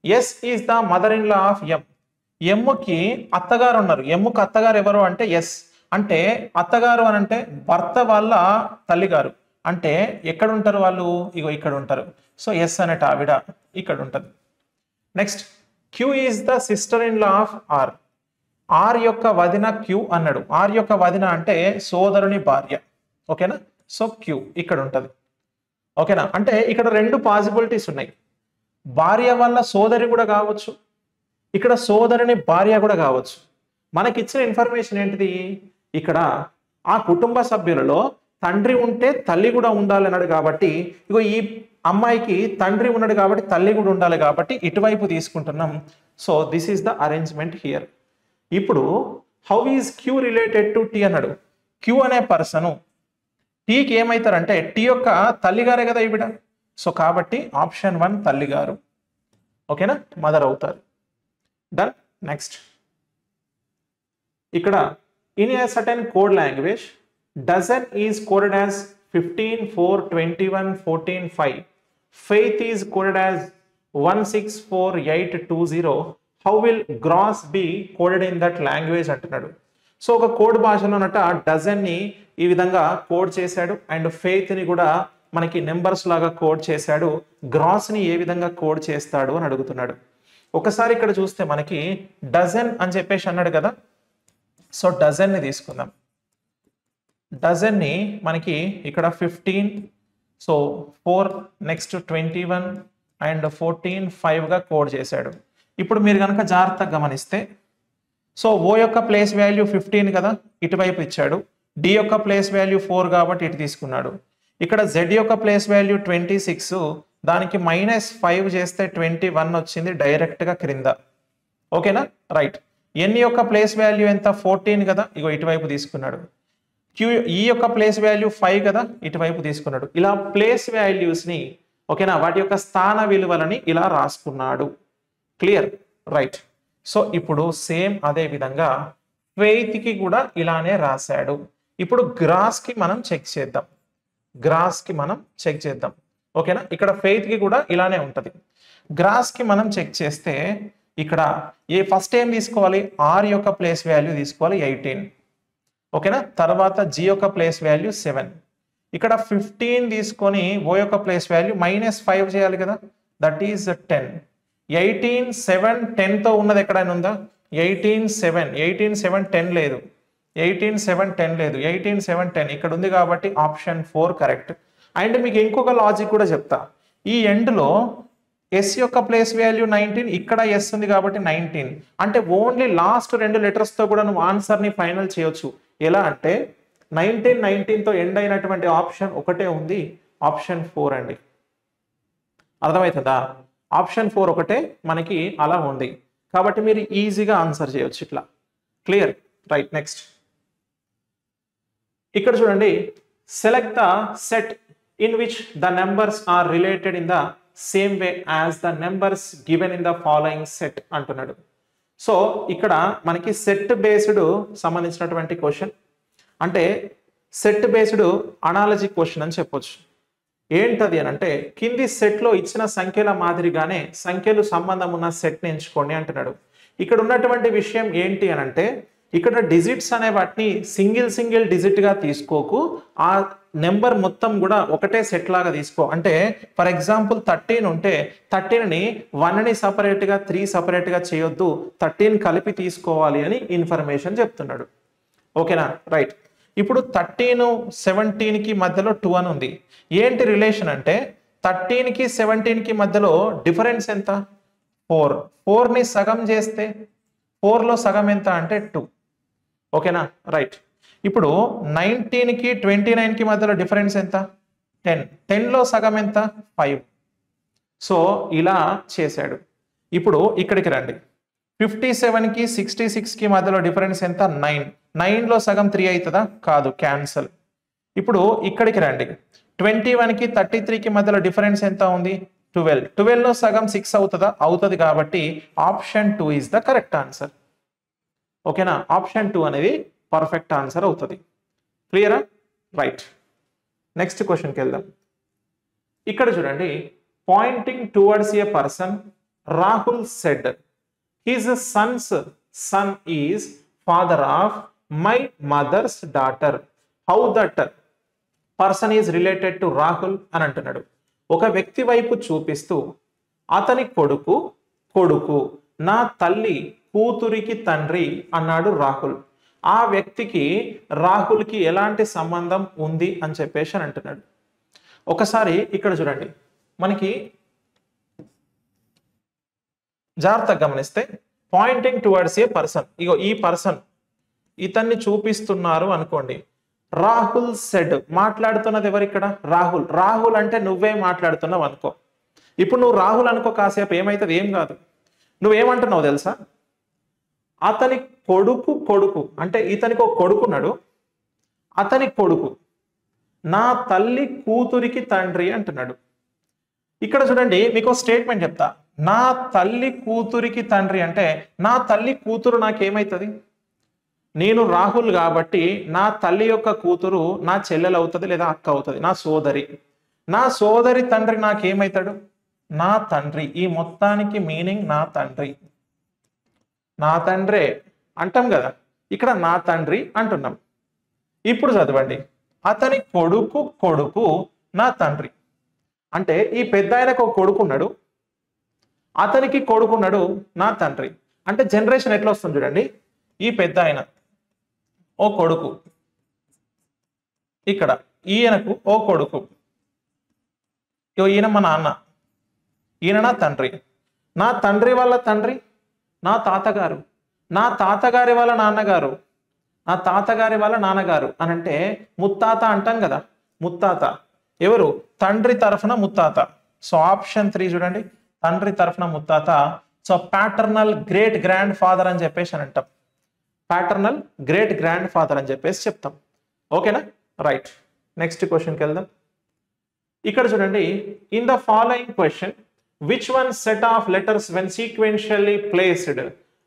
S is the mother in law of M. ఎమ్ముకి అత్తగారు ఉన్నారు. ఎమ్ముకి అత్తగారు ఎవరు అంటే ఎస్, అంటే అత్తగారు అని అంటే భర్త వాళ్ళ తల్లిగారు. అంటే ఎక్కడ ఉంటారు వాళ్ళు, ఇగో ఇక్కడ ఉంటారు. సో ఎస్ అనేట ఆవిడ ఇక్కడ ఉంటుంది. Next Q is the sister in law of R. R యొక్క వదిన క్యూ అన్నాడు. ఆర్ యొక్క వదిన అంటే సోదరుని భార్య. ఓకేనా. సో క్యూ ఇక్కడ ఉంటుంది. ఓకేనా. అంటే ఇక్కడ రెండు పాసిబిలిటీస్ ఉన్నాయి. భార్య వల్ల సోదరి కూడా కావచ్చు, ఇక్కడ సోదరుని భార్య కూడా కావచ్చు. మనకి ఇచ్చిన ఇన్ఫర్మేషన్ ఏంటిది, ఇక్కడ ఆ కుటుంబ సభ్యులలో తండ్రి ఉంటే తల్లి కూడా ఉండాలి అన్నాడు. కాబట్టి ఇగో ఈ అమ్మాయికి తండ్రి ఉన్నాడు కాబట్టి తల్లి కూడా ఉండాలి కాబట్టి ఇటువైపు తీసుకుంటున్నాం. So this is the arrangement here. ఇప్పుడు how is Q related to T అన్నాడు. క్యూ అనే పర్సన్ టీకి ఏమవుతారంటే టీ యొక్క తల్లిగారే కదా ఈవిడ. సో కాబట్టి ఆప్షన్ 1 తల్లిగారు. ఓకేనా, మదర్ అవుతారు. డన్. నెక్స్ట్ ఇక్కడ in a certain code language dozen is coded as 15, 4, 21, 14, 5. Faith is coded as 1, 6, 4, 8, 2, 0. How will grass be coded in that language అంటున్నాడు. సో ఒక కోడ్ భాషలోనట డజన్ని ఈ విధంగా కోడ్ చేశాడు, అండ్ ఫెయిత్ని కూడా మనకి నెంబర్స్ లాగా కోడ్ చేశాడు. గ్రాస్ని ఏ విధంగా కోడ్ చేస్తాడు అని అడుగుతున్నాడు. ఒకసారి ఇక్కడ చూస్తే మనకి డజన్ అని చెప్పేసి అన్నాడు కదా. సో డజన్ని తీసుకుందాం. డజన్ని మనకి ఇక్కడ 15, సో 4, నెక్స్ట్ 21 అండ్ 14, 5గా కోడ్ చేశాడు. ఇప్పుడు మీరు కనుక జాగ్రత్తగా గమనిస్తే, సో ఓ యొక్క ప్లేస్ వాల్యూ 15 కదా, ఇటువైపు ఇచ్చాడు. డి యొక్క ప్లేస్ వాల్యూ 4 కాబట్టి ఇటు తీసుకున్నాడు. ఇక్కడ జెడ్ యొక్క ప్లేస్ వాల్యూ 26, దానికి -5 చేస్తే 21 వచ్చింది డైరెక్ట్గా క్రింద. ఓకేనా, రైట్. ఎన్ యొక్క ప్లేస్ వాల్యూ ఎంత 14 కదా, ఇగో ఇటువైపు తీసుకున్నాడు. క్యూ ఈ యొక్క ప్లేస్ వాల్యూ 5 కదా, ఇటువైపు తీసుకున్నాడు. ఇలా ప్లేస్ వాల్యూస్ని, ఓకేనా, వాటి యొక్క స్థాన విలువలని ఇలా రాసుకున్నాడు. Clear, right. సో ఇప్పుడు సేమ్ అదే విధంగా ఫెయిత్కి కూడా ఇలానే రాశాడు. ఇప్పుడు గ్రాస్కి మనం చెక్ చేద్దాం. గ్రాస్కి మనం చెక్ చేద్దాం. ఓకేనా, ఇక్కడ ఫెయిత్కి కూడా ఇలానే ఉంటుంది. గ్రాస్కి మనం చెక్ చేస్తే ఇక్కడ ఫస్ట్ ఏం తీసుకోవాలి, ఆర్ యొక్క ప్లేస్ వాల్యూ తీసుకోవాలి 18. ఓకేనా, తర్వాత జి యొక్క ప్లేస్ వాల్యూ 7. ఇక్కడ 15 తీసుకొని ఓ యొక్క ప్లేస్ వాల్యూ -5 చేయాలి కదా, దట్ ఈజ్ 10. 18, 7, 10తో ఉన్నది ఎక్కడైనా ఉందా? 18, 7 10 లేదు. 18, 7 10 లేదు. 18, 7 10 ఇక్కడ ఉంది కాబట్టి ఆప్షన్ 4 కరెక్ట్. అండ్ మీకు ఇంకొక లాజిక్ కూడా చెప్తా. ఈ ఎండ్లో ఎస్ యొక్క ప్లేస్ వాల్యూ 19, ఇక్కడ ఎస్ ఉంది కాబట్టి 19. అంటే ఓన్లీ లాస్ట్ 2 లెటర్స్తో కూడా నువ్వు ఆన్సర్ని ఫైనల్ చేయొచ్చు. ఎలా అంటే 19తో ఎండ్ అయినటువంటి ఆప్షన్ ఒకటే ఉంది, ఆప్షన్ 4 అండి. అర్థమవుతుందా? ఆప్షన్ 4 ఒకటే మనకి అలా ఉంది కాబట్టి మీరు ఈజీగా ఆన్సర్ చేయొచ్చు ఇట్లా. Clear, right. నెక్స్ట్ ఇక్కడ చూడండి, select the set in which the numbers are related in the same way as the numbers given in the following set అంటున్నాడు. సో ఇక్కడ మనకి సెట్ బేస్డ్ సంబంధించినటువంటి క్వశ్చన్, అంటే సెట్ బేస్డ్ అనాలజీ క్వశ్చన్ అని చెప్పొచ్చు. ఏంటది అని అంటే, కింది సెట్లో ఇచ్చిన సంఖ్యల మాదిరిగానే సంఖ్యలు సంబంధం ఉన్న సెట్ని ఎంచుకోండి అంటున్నాడు. ఇక్కడ ఉన్నటువంటి విషయం ఏంటి అని అంటే, ఇక్కడ డిజిట్స్ అనే వాటిని సింగిల్ డిజిట్గా తీసుకోకు, ఆ నెంబర్ మొత్తం కూడా ఒకటే సెట్ లాగా తీసుకో. అంటే ఫర్ ఎగ్జాంపుల్ 13 ఉంటే 13ని 1ని సపరేట్గా 3 సపరేట్గా చేయొద్దు, 13 కలిపి తీసుకోవాలి అని ఇన్ఫర్మేషన్ చెప్తున్నాడు. ఓకేనా, రైట్. ఇప్పుడు 13, 17కి మధ్యలో 2 అని ఉంది. ఏంటి రిలేషన్ అంటే 13కి 17కి మధ్యలో డిఫరెన్స్ ఎంత? 4. 4ని సగం చేస్తే 4లో సగం ఎంత అంటే 2. ఓకేనా, రైట్. ఇప్పుడు 19కి 29కి మధ్యలో డిఫరెన్స్ ఎంత? 10. 10లో సగం ఎంత? 5. సో ఇలా చేశాడు. ఇప్పుడు ఇక్కడికి రండి. 57కి 66కి మధ్యలో డిఫరెన్స్ ఎంత? 9. 9లో సగం 3 అవుతుందా? కాదు, క్యాన్సల్. ఇప్పుడు ఇక్కడికి రండి. 21కి 33కి మధ్యలో డిఫరెన్స్ ఎంత ఉంది? 12 లో సగం 6 అవుతుందా? అవుతుంది. కాబట్టి option 2 is the correct answer. ఓకేనా? ఆప్షన్ 2 అనేది పర్ఫెక్ట్ ఆన్సర్ అవుతుంది. క్లియరా? రైట్. నెక్స్ట్ క్వశ్చన్కి వెళ్దాం. ఇక్కడ చూడండి, pointing towards a person, Rahul said his son's son is father of my mother's daughter. How that person is related to Rahul అని అంటున్నాడు. ఒక వ్యక్తి వైపు చూపిస్తూ అతని కొడుకు కొడుకు నా తల్లి కూతురికి తండ్రి అన్నాడు రాహుల్. ఆ వ్యక్తికి రాహుల్కి ఎలాంటి సంబంధం ఉంది అని చెప్పేసి అని అంటున్నాడు. ఒకసారి ఇక్కడ చూడండి, మనకి జాగ్రత్తగా గమనిస్తే పాయింటింగ్ టువర్డ్స్ ఏ పర్సన్, ఇగో ఈ పర్సన్ ఇతన్ని చూపిస్తున్నారు అనుకోండి. రాహుల్ సెడ్, మాట్లాడుతున్నది ఎవరు ఇక్కడ? రాహుల్. రాహుల్ అంటే నువ్వే మాట్లాడుతున్నావు అనుకో. ఇప్పుడు నువ్వు రాహుల్ అనుకో, కాసేపు ఏమవుతుంది? ఏం కాదు. నువ్వేమంటున్నావు తెలుసా? అతని కొడుకు కొడుకు అంటే ఇతనికి ఒక కొడుకున్నాడు, అతని కొడుకు నా తల్లి కూతురికి తండ్రి అంటున్నాడు. ఇక్కడ చూడండి, మీకు స్టేట్మెంట్ చెప్తా. నా తల్లి కూతురికి తండ్రి అంటే నా తల్లి కూతురు నాకేమవుతుంది? నేను రాహుల్ కాబట్టి నా తల్లి యొక్క కూతురు నా చెల్లెలు అవుతుంది లేదా అక్క అవుతుంది, నా సోదరి. నా సోదరి తండ్రి నాకేమవుతాడు? నా తండ్రి. ఈ మొత్తానికి మీనింగ్ నా తండ్రి. నా తండ్రే అంటాం కదా, ఇక్కడ నా తండ్రి అంటున్నాం. ఇప్పుడు చదవండి, అతని కొడుకు కొడుకు నా తండ్రి అంటే ఈ పెద్ద ఆయనకు ఒక కొడుకున్నాడు, అతనికి కొడుకున్నాడు, నా తండ్రి. అంటే జనరేషన్ ఎట్లా వస్తుంది చూడండి. ఈ పెద్ద ఆయన ఓ కొడుకు, ఇక్కడ ఈయనకు ఓ కొడుకు, ఈయన మా నాన్న, ఈయన నా తండ్రి. నా తండ్రి వాళ్ళ తండ్రి నా తాతగారు, నా తాతగారి వాళ్ళ నాన్నగారు, నా తాతగారి వాళ్ళ నాన్నగారు అని అంటే ముత్తాత అంటాం కదా. ముత్తాత ఎవరు? తండ్రి తరఫున ముత్తాత. సో ఆప్షన్ 3 చూడండి, తండ్రి తరఫున ముత్తాత. So paternal great grand father అని చెప్పేసి అని అంటాం. ప్యాటర్నల్ గ్రేట్ గ్రాండ్ ఫాదర్ అని చెప్పేసి చెప్తాం. ఓకేనా? రైట్. నెక్స్ట్ క్వశ్చన్కి వెళ్దాం. ఇక్కడ చూడండి, in the following question which one set of letters when sequentially placed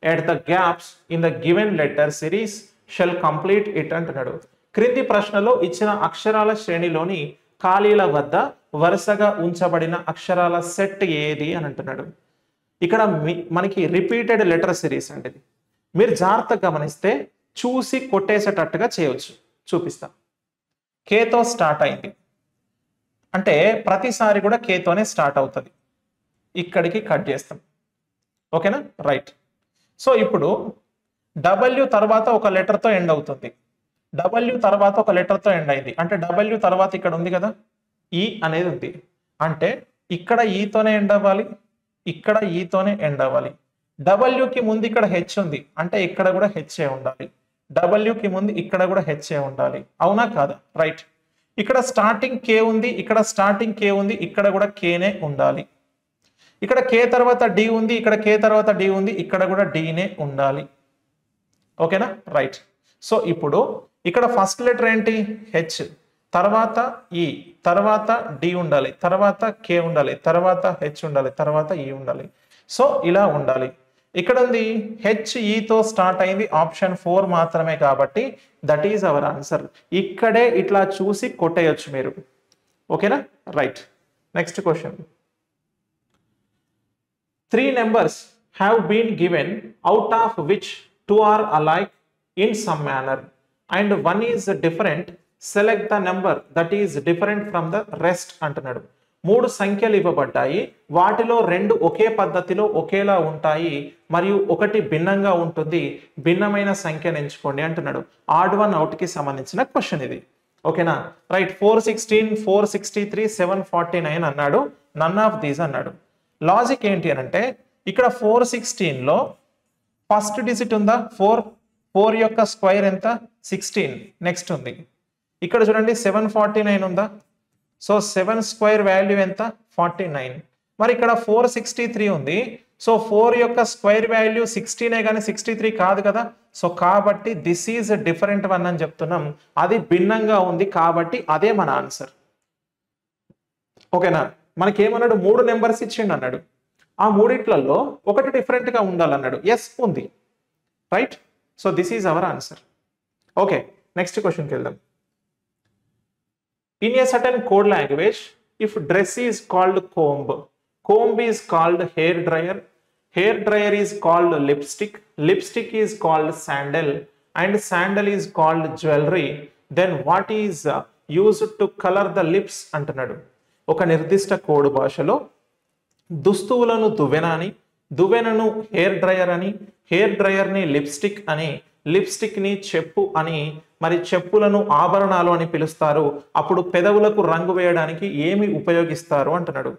at the gaps in the given letter series shall complete it అంటున్నాడు. క్రింది ప్రశ్నలో ఇచ్చిన అక్షరాల శ్రేణిలోని ఖాళీల వద్ద వరుసగా ఉంచబడిన అక్షరాల సెట్ ఏది అని అంటున్నాడు. ఇక్కడ మనకి రిపీటెడ్ లెటర్ సిరీస్ అండి. మీరు జాగ్రత్తగా గమనిస్తే చూసి కొట్టేసేటట్టుగా చేయవచ్చు. చూపిస్తా. కేతో స్టార్ట్ అయింది అంటే ప్రతిసారి కూడా కేతోనే స్టార్ట్ అవుతుంది. ఇక్కడికి కట్ చేస్తాం. ఓకేనా? రైట్. సో ఇప్పుడు డబ్ల్యూ తర్వాత ఒక లెటర్తో ఎండ్ అవుతుంది, డబ్ల్యూ తర్వాత ఒక లెటర్తో ఎండ్ అయింది అంటే డబ్ల్యూ తర్వాత ఇక్కడ ఉంది కదా ఈ అనేది ఉంది అంటే ఇక్కడ ఈతోనే ఎండ్ అవ్వాలి, ఇక్కడ ఈతోనే ఎండ్ అవ్వాలి. డబ్ల్యూకి ముందు ఇక్కడ హెచ్ ఉంది అంటే ఇక్కడ కూడా హెచ్ఏ ఉండాలి, డబ్ల్యూకి ముందు ఇక్కడ కూడా హెచ్ఏ ఉండాలి. అవునా కాదా? రైట్. ఇక్కడ స్టార్టింగ్ కే ఉంది, ఇక్కడ స్టార్టింగ్ కే ఉంది, ఇక్కడ కూడా కేనే ఉండాలి. ఇక్కడ కే తర్వాత డి ఉంది, ఇక్కడ కే తర్వాత డి ఉంది, ఇక్కడ కూడా డీనే ఉండాలి. ఓకేనా? రైట్. సో ఇప్పుడు ఇక్కడ ఫస్ట్ లెటర్ ఏంటి? హెచ్, తర్వాత ఈ, తర్వాత డి ఉండాలి, తర్వాత కే ఉండాలి, తర్వాత హెచ్ ఉండాలి, తర్వాత ఈ ఉండాలి. సో ఇలా ఉండాలి. ఇక్కడ ఉంది హెచ్ ఈతో స్టార్ట్ అయింది, ఆప్షన్ 4 మాత్రమే కాబట్టి దట్ ఈజ్ అవర్ ఆన్సర్. ఇక్కడే ఇట్లా చూసి కొట్టేయచ్చు మీరు. ఓకేనా? Right. Next question. 3 numbers have been given, out of which 2 are alike in some manner and 1 is different. Select the number that is different from the rest అంటున్నాడు. 3 సంఖ్యలు ఇవ్వబడ్డాయి, వాటిలో 2 ఒకే పద్ధతిలో ఒకేలా ఉంటాయి మరియు 1 భిన్నంగా ఉంటుంది, భిన్నమైన సంఖ్యను ఎంచుకోండి అంటున్నాడు. ఆడ్ వన్ అవుట్ కి సంబంధించిన క్వశ్చన్ ఇది. ఓకేనా? రైట్. 416, 463, 749 అన్నాడు. నన్ ఆఫ్ దీస్ అన్నాడు. లాజిక్ ఏంటి అని అంటే ఇక్కడ 416లో ఫస్ట్ డిజిట్ ఉందా? 4 యొక్క స్క్వేర్ ఎంత? 16. నెక్స్ట్ ఉంది. ఇక్కడ చూడండి 749 ఉందా? సో 7 స్క్వేర్ వాల్యూ ఎంత? 49. మరి ఇక్కడ 463 ఉంది. సో 4 యొక్క స్క్వేర్ వాల్యూ 16 కానీ 63 కాదు కదా. సో కాబట్టి దిస్ ఈజ్ డిఫరెంట్ వన్ అని చెప్తున్నాం. అది భిన్నంగా ఉంది కాబట్టి అదే మన ఆన్సర్. ఓకేనా? మనకేమన్నాడు 3 నెంబర్స్ ఇచ్చిండు అన్నాడు. ఆ మూడిట్లలో ఒకటి డిఫరెంట్గా ఉండాలన్నాడు. ఎస్ ఉంది, right. So this is our answer. Okay, next క్వశ్చన్కి వెళ్దాం. In a certain code language, if dress is called comb, comb is called hair dryer is called lipstick is called sandal, and sandal is called jewelry, then what is used to color the lips అంటున్నాడు. ఒక నిర్దిష్ట code భాషలో దుస్తువులను దువ్వెన అని, దువ్వెనను hair dryer అని, hair డ్రయర్ని lipstick అని, లిప్స్టిక్ని చెప్పు అని, మరి చెప్పులను ఆభరణాలు అని పిలుస్తారు. అప్పుడు పెదవులకు రంగు వేయడానికి ఏమి ఉపయోగిస్తారు అంటున్నాడు.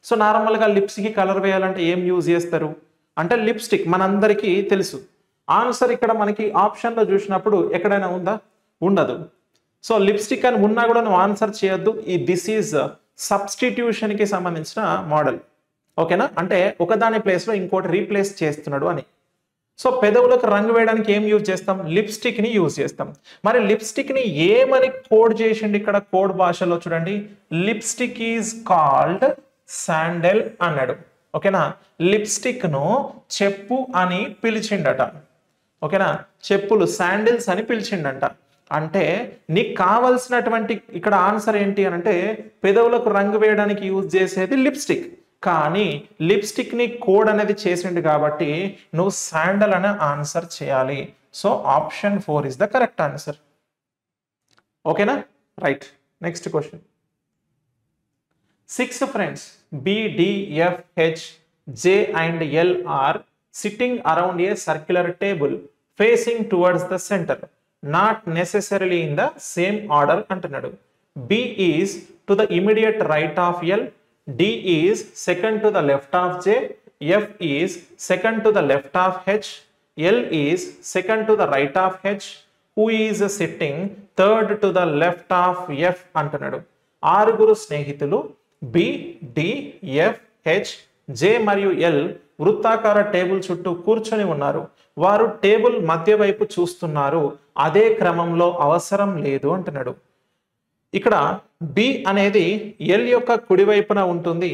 సో నార్మల్గా లిప్స్కి కలర్ వేయాలంటే ఏం యూజ్ చేస్తారు అంటే లిప్స్టిక్, మనందరికీ తెలుసు. ఆన్సర్ ఇక్కడ మనకి ఆప్షన్లో చూసినప్పుడు ఎక్కడైనా ఉందా? ఉండదు. సో లిప్స్టిక్ అని ఉన్నా కూడా నువ్వు ఆన్సర్ చేయొద్దు. ఈ దిస్ ఈజ్ సబ్స్టిట్యూషన్కి సంబంధించిన మోడల్, ఓకేనా? అంటే ఒకదాని ప్లేస్లో ఇంకోటి రీప్లేస్ చేస్తున్నాడు అని. సో పెదవులకు రంగు వేయడానికి ఏం యూజ్ చేస్తాం? లిప్స్టిక్ని యూజ్ చేస్తాం. మరి లిప్స్టిక్ని ఏమని కోడ్ చేసిండు ఇక్కడ కోడ్ భాషలో? చూడండి, లిప్స్టిక్ ఈజ్ కాల్డ్ శాండల్ అన్నాడు, ఓకేనా? లిప్స్టిక్ను చెప్పు అని పిలిచిండట, ఓకేనా? చెప్పులు శాండిల్స్ అని పిలిచిండంట. అంటే నీకు కావలసినటువంటి ఇక్కడ ఆన్సర్ ఏంటి అని అంటే పెదవులకు రంగు వేయడానికి యూజ్ చేసేది లిప్స్టిక్, కానీ లిప్స్టిక్ ని కోడ్ అనేది చేసిండు కాబట్టి నువ్వు శాండల్ అనే ఆన్సర్ చేయాలి. So option 4 is the correct answer, ఓకేనా? Right. Next question. 6 friends B, D, F, H, J and L are sitting around a circular table facing towards the center, not necessarily in the same order అంటున్నాడు. B is to the immediate right of L, D is second to the left of J, F is second to the left of H, L is second to the right of H, who is sitting third to the left of F అంటున్నాడు. 6 స్నేహితులు B, D, F, H, J మరియు L వృత్తాకార table చుట్టూ కూర్చొని ఉన్నారు. వారు table మధ్య వైపు చూస్తున్నారు, అదే క్రమంలో అవసరం లేదు అంటున్నాడు. ఇక్కడ B అనేది L యొక్క కుడి వైపున ఉంటుంది,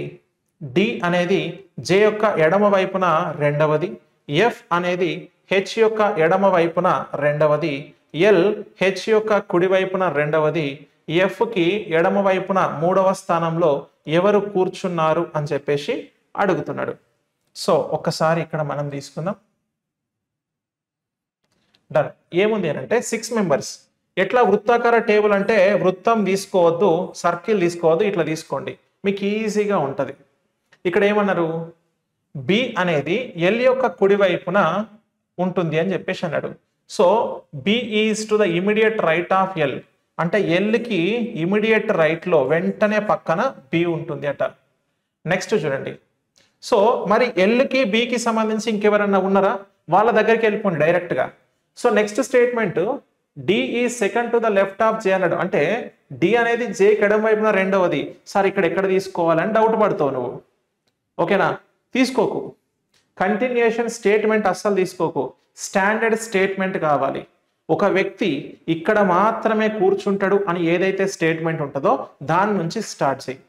D అనేది J యొక్క ఎడమ వైపున రెండవది, F అనేది H యొక్క ఎడమ వైపున రెండవది, L H యొక్క కుడి వైపున రెండవది, F కి ఎడమ వైపున మూడవ స్థానంలో ఎవరు కూర్చున్నారు అని చెప్పేసి అడుగుతున్నాడు. సో ఒక్కసారి ఇక్కడ మనం తీసుకుందాం. డన్. ఏముంది అని అంటే 6 మెంబర్స్. ఎట్లా వృత్తాకార టేబుల్ అంటే వృత్తం తీసుకోవద్దు, సర్కిల్ తీసుకోవద్దు, ఇట్లా తీసుకోండి, మీకు ఈజీగా ఉంటుంది. ఇక్కడ ఏమన్నారు? B అనేది L యొక్క కుడి వైపున ఉంటుంది అని చెప్పేసి అన్నాడు. So B is to the immediate right of L అంటే Lకి ఇమీడియట్ రైట్లో వెంటనే పక్కన B ఉంటుంది అట. నెక్స్ట్ చూడండి. సో మరి Lకి Bకి సంబంధించి ఇంకెవరన్నా ఉన్నారా? వాళ్ళ దగ్గరికి వెళ్ళిపోండి డైరెక్ట్గా. So next statement D is second to the left of J అన్నాడు. అంటే D అనేది Jకి ఎడమ వైపున రెండవది. సార్ ఇక్కడ ఎక్కడ తీసుకోవాలని డౌట్ పడతావు నువ్వు, ఓకేనా? తీసుకోకు. కంటిన్యూషన్ స్టేట్మెంట్ అస్సలు తీసుకోకు. స్టాండర్డ్ స్టేట్మెంట్ కావాలి. ఒక వ్యక్తి ఇక్కడ మాత్రమే కూర్చుంటాడు అని ఏదైతే స్టేట్మెంట్ ఉంటుందో దాని నుంచి స్టార్ట్ చేయి.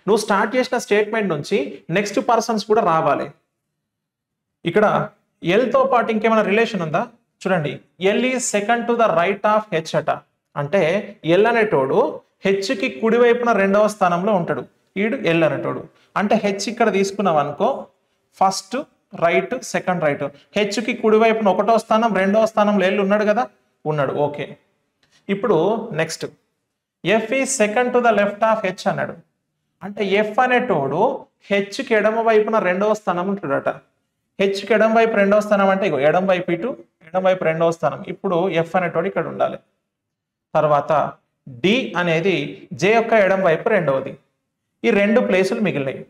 నువ్వు స్టార్ట్ చేసిన స్టేట్మెంట్ నుంచి నెక్స్ట్ పర్సన్స్ కూడా రావాలి. ఇక్కడ Lతో పాటు ఇంకేమైనా రిలేషన్ ఉందా? చూడండి, L is second to the right of H అట. అంటే L అనేటోడు Hకి కుడివైపున రెండవ స్థానంలో ఉంటాడు, ఈడు L అనేటోడు. అంటే H ఇక్కడ తీసుకున్నాం అనుకో, ఫస్ట్ రైట్, సెకండ్ రైట్. Hకి కుడివైపున ఒకటో స్థానం, రెండవ స్థానంలో L ఉన్నాడు కదా, ఉన్నాడు. ఓకే. ఇప్పుడు next F is second to the left of H అన్నాడు. అంటే F అనేటోడు Hకి ఎడమ వైపున రెండవ స్థానం ఉంటాడట. Hకి ఎడమ వైపు రెండవ స్థానం అంటే ఇగో ఎడమ వైపు ఇటు, ఎడమ వైపు రెండవ స్థానం. ఇప్పుడు F అనేటోడు ఇక్కడ ఉండాలి. తర్వాత D అనేది J యొక్క ఎడమ వైపు రెండవది. ఈ 2 ప్లేసులు మిగిలినాయి.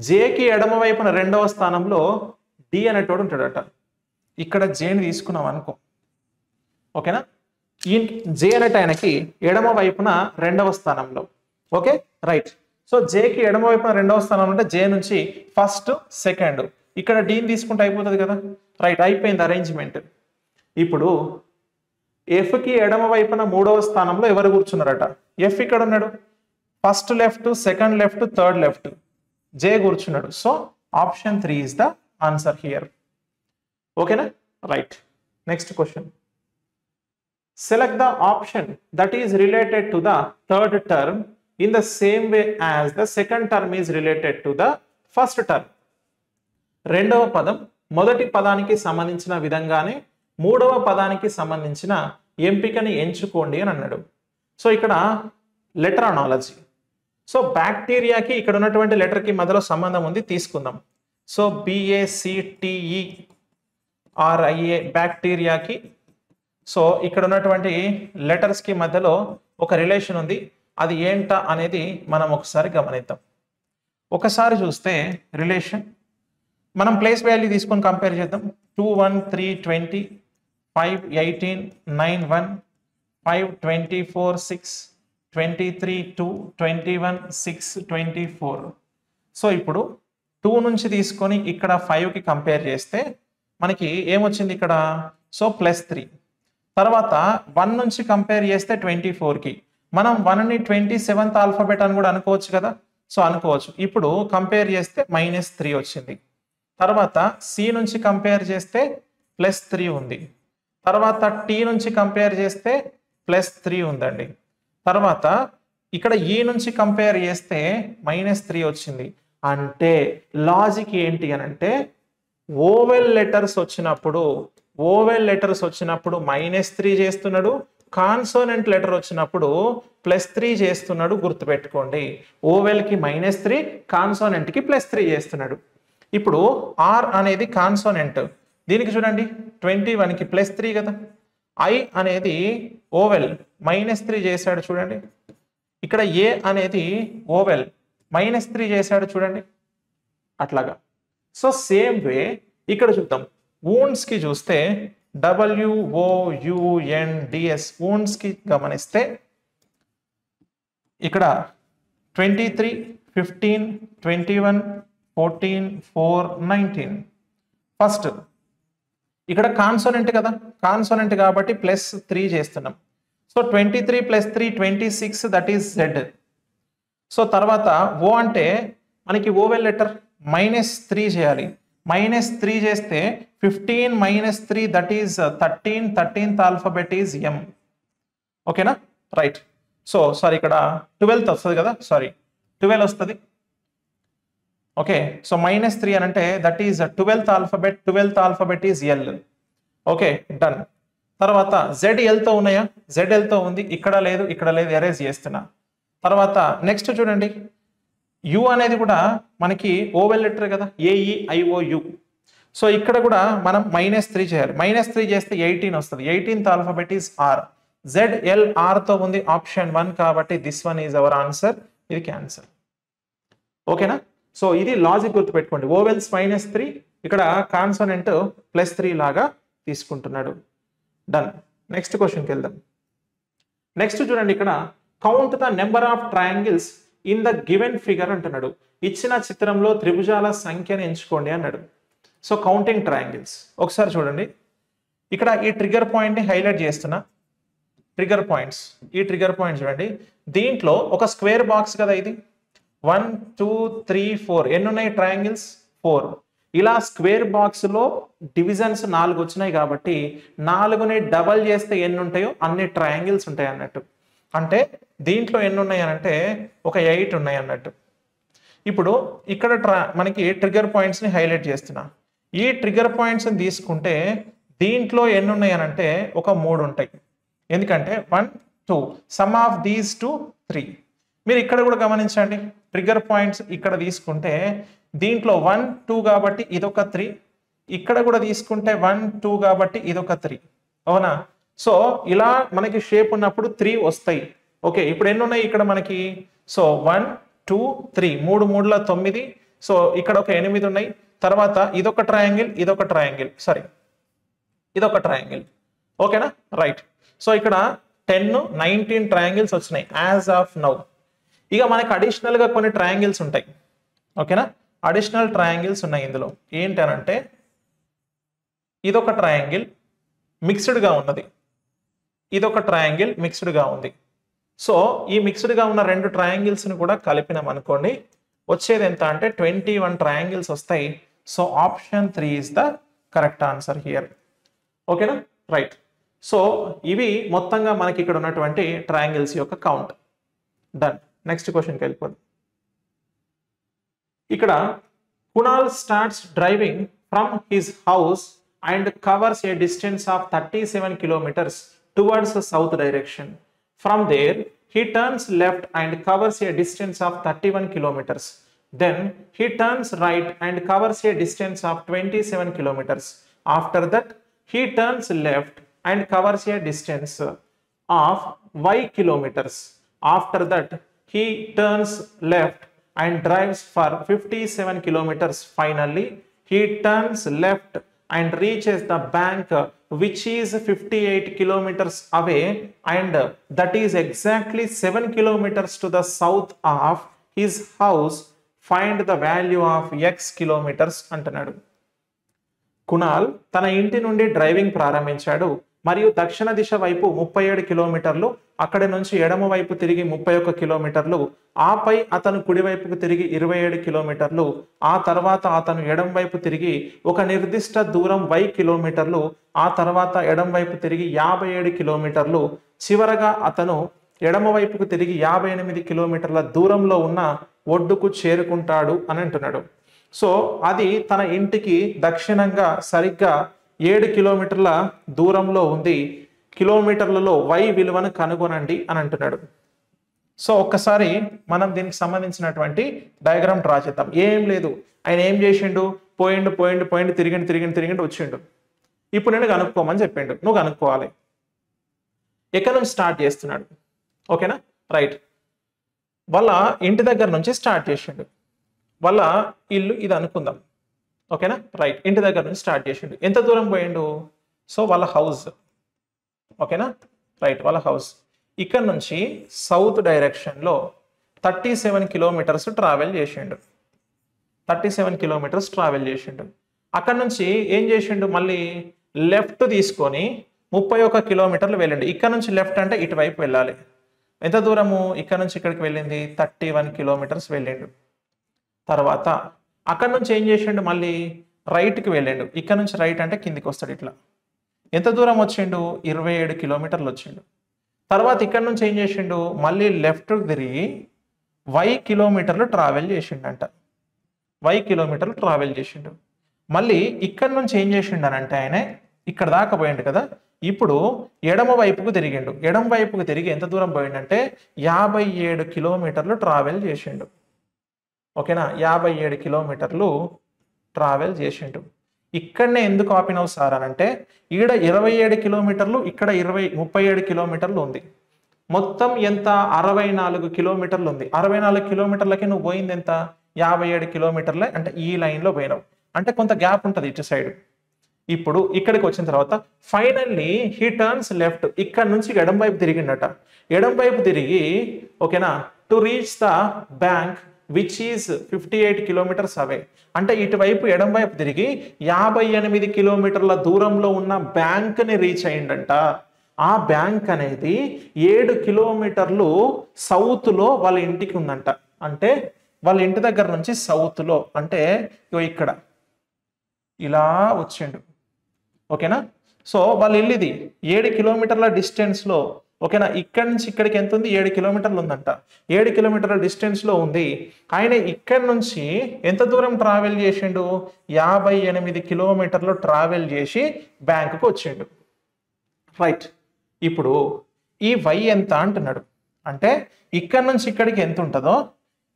Jకి ఎడమ వైపున రెండవ స్థానంలో D అనేటోడు ఉంటాడట. ఇక్కడ Jని తీసుకున్నాం అనుకో, ఓకేనా? ఈ J అనేట ఆయనకి ఎడమ వైపున రెండవ స్థానంలో, ఓకే, రైట్. సో Jకి ఎడమ వైపున రెండవ స్థానం అంటే J నుంచి ఫస్ట్, సెకండ్, ఇక్కడ Dని తీసుకుంటే అయిపోతుంది కదా, రైట్. అయిపోయింది అరేంజ్మెంట్. ఇప్పుడు Fకి ఎడమ వైపున మూడవ స్థానంలో ఎవరు కూర్చున్నారట? F ఇక్కడ ఉన్నాడు. First left, second left, third left, J కూర్చున్నాడు. So option 3 is the answer here. ఓకేనా, right. Next question. Select the option that is related to the third term in the same way as the second term is related to the first term. రెండవ పదం మొదటి పదానికి సంబంధించిన విధంగానే మూడవ పదానికి సంబంధించిన ఎంపికని ఎంచుకోండి అని అన్నాడు. సో ఇక్కడ లెటర్ అనాలజీ. సో బ్యాక్టీరియాకి ఇక్కడ ఉన్నటువంటి లెటర్కి మధ్యలో సంబంధం ఉంది, తీసుకుందాం. సో BACTERIA బ్యాక్టీరియాకి, సో ఇక్కడ ఉన్నటువంటి లెటర్స్కి మధ్యలో ఒక రిలేషన్ ఉంది. అది ఏంటా అనేది మనం ఒకసారి గమనిద్దాం. ఒకసారి చూస్తే రిలేషన్ మనం ప్లేస్ వాల్యూ తీసుకొని కంపేర్ చేద్దాం. 2 1 3 20 5 18 9 1 5 24 6 23 2 21 6 24. సో ఇప్పుడు 2 నుంచి తీసుకొని ఇక్కడ 5కి కంపేర్ చేస్తే మనకి ఏమొచ్చింది ఇక్కడ? సో +3. తర్వాత 1 నుంచి కంపేర్ చేస్తే 24కి మనం 1ని 27th ఆల్ఫాబెట్ అని కూడా అనుకోవచ్చు కదా. సో అనుకోవచ్చు. ఇప్పుడు కంపేర్ చేస్తే -3 వచ్చింది. తర్వాత సి నుంచి కంపేర్ చేస్తే +3 ఉంది. తర్వాత టీ నుంచి కంపేర్ చేస్తే +3 ఉందండి. తర్వాత ఇక్కడ ఈ నుంచి కంపేర్ చేస్తే -3 వచ్చింది. అంటే లాజిక్ ఏంటి అని అంటే ఓవెల్ లెటర్స్ వచ్చినప్పుడు -3 చేస్తున్నాడు, కాన్సోనెంట్ లెటర్ వచ్చినప్పుడు +3 చేస్తున్నాడు. గుర్తుపెట్టుకోండి, ఓవెల్కి -3, కాన్సోనెంట్కి +3 చేస్తున్నాడు. ఇప్పుడు ఆర్ అనేది కాన్సోనెంట్, దీనికి చూడండి 21కి +3 కదా. ఐ అనేది ఓవెల్ -3 చేశాడు చూడండి. ఇక్కడ ఏ అనేది ఓవెల్ -3 చేశాడు చూడండి. అట్లాగా. సో సేమ్ వే ఇక్కడ చూద్దాం. వూండ్స్ కి చూస్తే WOUNDS వూండ్స్ కి గమనిస్తే ఇక్కడ 23 15 21 14 4 19. ఫస్ట్ ఇక్కడ కాన్సోనెంట్ కదా, కాన్సోనెంట్ కాబట్టి +3 చేస్తున్నాం. So 23 + 3 26, that is Z. So తర్వాత ఓ అంటే మనకి ఓవెల్ లెటర్ -3 చేయాలి. -3 చేస్తే 15 - 3 that is 13, 13th alphabet is M. ఓకేనా, రైట్. సో సారీ ఇక్కడ 12th వస్తుంది కదా, సారీ 12 వస్తుంది. ఓకే, సో -3 అని అంటే that is 12th alphabet, 12th alphabet is L. Okay, done. తర్వాత ZL తో ఉన్నాయా? ZL తో ఉంది, ఇక్కడ లేదు, ఇక్కడ లేదు, ఎరేజ్ చేస్తున్నా. తర్వాత నెక్స్ట్ చూడండి, యు అనేది కూడా మనకి ఓవెల్ లెటర్ కదా, AEIOU. సో ఇక్కడ కూడా మనం -3 చేయాలి. -3 చేస్తే 18 వస్తుంది. 18th alphabet is R. ZLR తో ఉంది, ఆప్షన్ 1 కాబట్టి this one is our answer. ఇది క్యాన్సర్. ఓకేనా, సో ఇది లాజిక్ గుర్తుపెట్టుకోండి. ఓవెల్స్ -3, ఇక్కడ కాన్సోనెంట్ +3 లాగా తీసుకుంటున్నాడు. డన్. నెక్స్ట్ క్వశ్చన్కి వెళ్దాం. నెక్స్ట్ చూడండి, ఇక్కడ count the number of triangles in the given figure అంటున్నాడు. ఇచ్చిన చిత్రంలో త్రిభుజాల సంఖ్యను ఎంచుకోండి అన్నాడు. సో కౌంటింగ్ ట్రయాంగిల్స్ ఒకసారి చూడండి. ఇక్కడ ఈ ట్రిగర్ పాయింట్ని హైలైట్ చేస్తున్నా. ట్రిగర్ పాయింట్స్, ఈ ట్రిగర్ పాయింట్ చూడండి. దీంట్లో ఒక స్క్వేర్ బాక్స్ కదా ఇది. 1 2 3 4 ఎన్ని ఉన్నాయి ట్రయాంగిల్స్? 4. ఇలా స్క్వేర్ బాక్స్ లో డివిజన్స్ 4 వచ్చినాయి కాబట్టి 4ని డబల్ చేస్తే ఎన్ని ఉంటాయో అన్ని ట్రయాంగిల్స్ ఉంటాయి అన్నట్టు. అంటే దీంట్లో ఎన్ని ఉన్నాయి అని అంటే ఒక 8 ఉన్నాయి అన్నట్టు. ఇప్పుడు ఇక్కడ మనకి ట్రిగర్ పాయింట్స్ ని హైలైట్ చేస్తున్నా. ఈ ట్రిగర్ పాయింట్స్ ని తీసుకుంటే దీంట్లో ఎన్ని ఉన్నాయి అని అంటే ఒక 3 ఉంటాయి. ఎందుకంటే 1 2 సమ్ ఆఫ్ దీస్ 2 3. మీరు ఇక్కడ కూడా గమనించండి, ట్రిగర్ పాయింట్స్ ఇక్కడ తీసుకుంటే దీంట్లో 1 2 కాబట్టి ఇదొక 3, ఇక్కడ కూడా తీసుకుంటే 1 2 కాబట్టి ఇదొక 3. అవునా? సో ఇలా మనకి షేప్ ఉన్నప్పుడు 3 వస్తాయి. ఓకే, ఇప్పుడు ఎన్ని ఉన్నాయి ఇక్కడ మనకి? సో 1 2 3, 3 3ల 9. సో ఇక్కడ ఒక 8 ఉన్నాయి. తర్వాత ఇదొక ట్రయాంగిల్, ఇదొక ట్రయాంగిల్, సారీ ఇదొక ట్రయాంగిల్. ఓకేనా, రైట్. సో ఇక్కడ 10 19 ట్రయాంగిల్స్ వచ్చినాయి యాజ్ ఆఫ్ నౌ. ఇక మనకి అడిషనల్ గా కొన్ని ట్రయాంగిల్స్ ఉంటాయి. ఓకేనా, అడిషనల్ ట్రయాంగిల్స్ ఉన్నాయి ఇందులో. ఏంటనంటే ఇదొక ట్రయాంగిల్ మిక్స్డ్గా ఉన్నది, ఇదొక ట్రయాంగిల్ మిక్స్డ్గా ఉంది. సో ఈ మిక్స్డ్గా ఉన్న రెండు ట్రయాంగిల్స్ని కూడా కలిపినాం అనుకోండి, వచ్చేది ఎంత అంటే 21 ట్రయాంగిల్స్ వస్తాయి. So option 3 is the correct answer here. ఓకేనా, రైట్. సో ఇవి మొత్తంగా మనకి ఇక్కడ ఉన్నటువంటి ట్రయాంగిల్స్ యొక్క కౌంట్. డన్. నెక్స్ట్ క్వశ్చన్కి వెళ్ళిపోదు. ఇక్కడ Kunal starts driving from his house and covers a distance of 37 kilometers towards south direction. From there he turns left and covers a distance of 31 kilometers. Then he turns right and covers a distance of 27 kilometers. After that, he turns left and covers a distance of y kilometers. After that, he turns left and drives for 57 kilometers. Finally, he turns left and reaches the bank which is 58 kilometers away, and that is exactly 7 kilometers to the south of his house. Find the value of x kilometers అంటున్నాడు. కునాల్ తన ఇంటి నుండి driving ప్రారంభించాడు మరియు దక్షిణ దిశ వైపు 37 కిలోమీటర్లు, అక్కడి నుంచి ఎడమ వైపు తిరిగి 31 కిలోమీటర్లు, ఆపై అతను కుడివైపుకు తిరిగి 27 కిలోమీటర్లు, ఆ తర్వాత అతను ఎడమ వైపు తిరిగి ఒక నిర్దిష్ట దూరం y కిలోమీటర్లు, ఆ తర్వాత ఎడమ వైపు తిరిగి 57 కిలోమీటర్లు, చివరగా అతను ఎడమ వైపుకు తిరిగి 58 కిలోమీటర్ల దూరంలో ఉన్న ఒడ్డుకు చేరుకుంటాడు అని అంటున్నాడు. సో అది తన ఇంటికి దక్షిణంగా సరిగ్గా 7 కిలోమీటర్ల దూరంలో ఉంది. కిలోమీటర్లలో y విలువను కనుగొనండి అని అంటున్నాడు. సో ఒక్కసారి మనం దీనికి సంబంధించినటువంటి డయాగ్రామ్ డ్రా చేద్దాం. ఏం లేదు, ఆయన ఏం చేసిండు, పోయిండు తిరిగిండు వచ్చిండు. ఇప్పుడు నేను కనుక్కోమని చెప్పిండు, నువ్వు కనుక్కోవాలి. ఎక్కడి నుంచి స్టార్ట్ చేస్తున్నాడు? ఓకేనా, రైట్. వాళ్ళ ఇంటి దగ్గర నుంచి స్టార్ట్ చేసిండు. వాళ్ళ ఇల్లు ఇది అనుకుందాం. ఓకేనా, రైట్. ఇంటి దగ్గర నుంచి స్టార్ట్ చేసిండు. ఎంత దూరం పోయిండు? సో వాళ్ళ హౌస్. ఓకేనా, రైట్. వాళ్ళ హౌస్ ఇక్కడ నుంచి సౌత్ డైరెక్షన్లో 37 కిలోమీటర్స్ ట్రావెల్ చేసిండు. 37 కిలోమీటర్స్ ట్రావెల్ చేసిండు. అక్కడ నుంచి ఏం చేసిండు, మళ్ళీ లెఫ్ట్ తీసుకొని 31 కిలోమీటర్లు వెళ్ళండి. ఇక్కడ నుంచి లెఫ్ట్ అంటే ఇటువైపు వెళ్ళాలి. ఎంత దూరము? ఇక్కడ నుంచి ఇక్కడికి వెళ్ళింది 31 కిలోమీటర్స్ వెళ్ళిండు. తర్వాత అక్కడ నుంచి ఏం చేసిండు, మళ్ళీ రైట్కి వెళ్ళిండు. ఇక్కడ నుంచి రైట్ అంటే కిందికి వస్తాడు ఇట్లా. ఎంత దూరం వచ్చిండు? 27 కిలోమీటర్లు వచ్చిండు. తర్వాత ఇక్కడ నుంచి ఏం చేసిండు, మళ్ళీ లెఫ్ట్ తిరిగి y కిలోమీటర్లు ట్రావెల్ చేసిండంట. y కిలోమీటర్లు ట్రావెల్ చేసిండు. మళ్ళీ ఇక్కడ నుంచి ఏం చేసిండు అని అంటే ఆయన ఇక్కడ దాకా పోయిండు కదా, ఇప్పుడు ఎడమ వైపుకు తిరిగిండు. ఎడమ వైపుకు తిరిగి ఎంత దూరం పోయిండంటే 57 కిలోమీటర్లు ట్రావెల్ చేసిండు. ఓకేనా, 57 కిలోమీటర్లు ట్రావెల్ చేసిండు. ఇక్కడనే ఎందుకు ఆపినావు సార్ అని అంటే, ఈడ 27 కిలోమీటర్లు, ఇక్కడ 37 కిలోమీటర్లు ఉంది. మొత్తం ఎంత? 64 కిలోమీటర్లు ఉంది. 64 కిలోమీటర్లకి నువ్వు పోయింది ఎంత? 57 కిలోమీటర్లే. అంటే ఈ లైన్లో పోయినావు, అంటే కొంత గ్యాప్ ఉంటుంది ఇటు సైడ్. ఇప్పుడు ఇక్కడికి వచ్చిన తర్వాత ఫైనల్లీ హీ టర్న్స్ లెఫ్ట్. ఇక్కడ నుంచి ఎడం వైపు తిరిగిండట. ఎడం వైపు తిరిగి, ఓకేనా, to reach the bank which is 58 kilometres అవే. అంటే ఇటువైపు ఎడం వైపు తిరిగి 58 కిలోమీటర్ల దూరంలో ఉన్న బ్యాంక్ని రీచ్ అయ్యిందంట. ఆ బ్యాంక్ అనేది 7 కిలోమీటర్లు సౌత్లో వాళ్ళ ఇంటికి ఉందంట. అంటే వాళ్ళ ఇంటి దగ్గర నుంచి సౌత్లో అంటే ఇక్కడ ఇలా వచ్చిండు. ఓకేనా, సో వాళ్ళ ఇల్లు ఇది 7 కిలోమీటర్ల డిస్టెన్స్లో. ఓకేనా, ఇక్కడి నుంచి ఇక్కడికి ఎంత ఉంది? 7 కిలోమీటర్లు ఉందంట. 7 కిలోమీటర్ల డిస్టెన్స్లో ఉంది. ఆయన ఇక్కడి నుంచి ఎంత దూరం ట్రావెల్ చేసిండు? 58 కిలోమీటర్లు ట్రావెల్ చేసి బ్యాంకుకు వచ్చిండు. రైట్. ఇప్పుడు ఈ y ఎంత అంటున్నాడు అంటే, ఇక్కడ నుంచి ఇక్కడికి ఎంత ఉంటుందో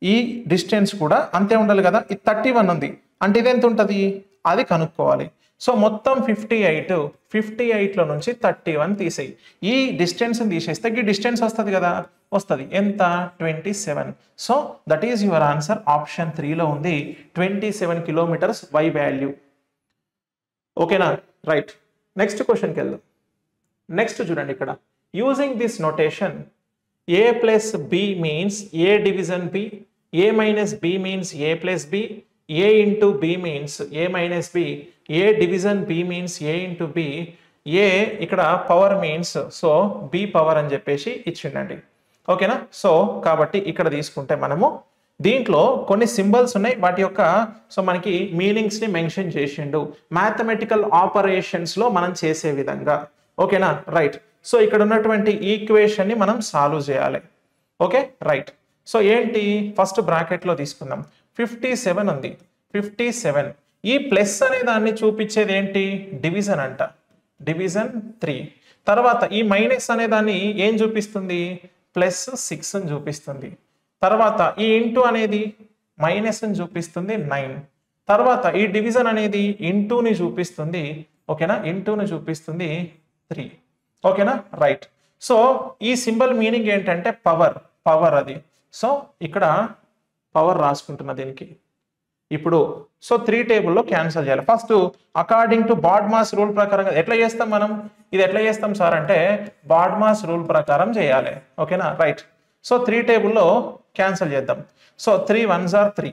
ఈ డిస్టెన్స్ కూడా అంతే ఉండాలి కదా. ఇది 31 ఉంది అంటే ఇది ఎంత ఉంటుంది అది కనుక్కోవాలి. సో మొత్తం 58లో నుంచి 31 తీసేయి. ఈ డిస్టెన్స్ తీసేస్తే ఈ డిస్టెన్స్ వస్తుంది కదా, వస్తుంది ఎంత? 27. So that is your answer. Option 3లో ఉంది 27 కిలోమీటర్స్ y వాల్యూ. ఓకేనా, రైట్. నెక్స్ట్ క్వశ్చన్కి వెళ్దాం. నెక్స్ట్ చూడండి, ఇక్కడ using this notation a plus b means a division b, a minus b means a plus b, a into b means a minus b, a division b means a into b, a ఇక్కడ power means so b power అని చెప్పేసి ఇచ్చిండండి. ఓకేనా. So కాబట్టి ఇక్కడ తీసుకుంటే మనము దీంట్లో కొన్ని సింబల్స్ ఉన్నాయి, వాటి యొక్క సో మనకి మీనింగ్స్ ని మెన్షన్ చేసిండు మ్యాథమెటికల్ ఆపరేషన్స్ లో మనం చేసే విధంగా. ఓకేనా రైట్. సో ఇక్కడ ఉన్నటువంటి ఈక్వేషన్ ని మనం సాల్వ్ చేయాలి. Okay right. సో ఏంటి ఫస్ట్ బ్రాకెట్ లో తీసుకుందాం. 57 ఉంది. 57 ఈ ప్లస్ అనే దాన్ని చూపించేది ఏంటి, డివిజన్ అంట, డివిజన్ 3. తర్వాత ఈ మైనస్ అనే దాన్ని ఏం చూపిస్తుంది, +6 అని చూపిస్తుంది. తర్వాత ఈ ఇంటూ అనేది మైనస్ అని చూపిస్తుంది 9. తర్వాత ఈ డివిజన్ అనేది ఇంటూని చూపిస్తుంది. ఓకేనా, ఇంటూని చూపిస్తుంది 3. ఓకేనా రైట్. సో ఈ సింబల్ మీనింగ్ ఏంటంటే పవర్, పవర్ అది. సో ఇక్కడ పవర్ రాసుకుంటున్నా దీనికి. ఇప్పుడు సో 3 టేబుల్లో క్యాన్సిల్ చేయాలి. First according to BODMAS rule ప్రకారం ఎట్లా చేస్తాం మనం, ఇది ఎట్లా చేస్తాం సార్ అంటే బాడ్మాస్ రూల్ ప్రకారం చేయాలి. ఓకేనా రైట్. సో 3 టేబుల్లో క్యాన్సిల్ చేద్దాం. So 3 1s are 3.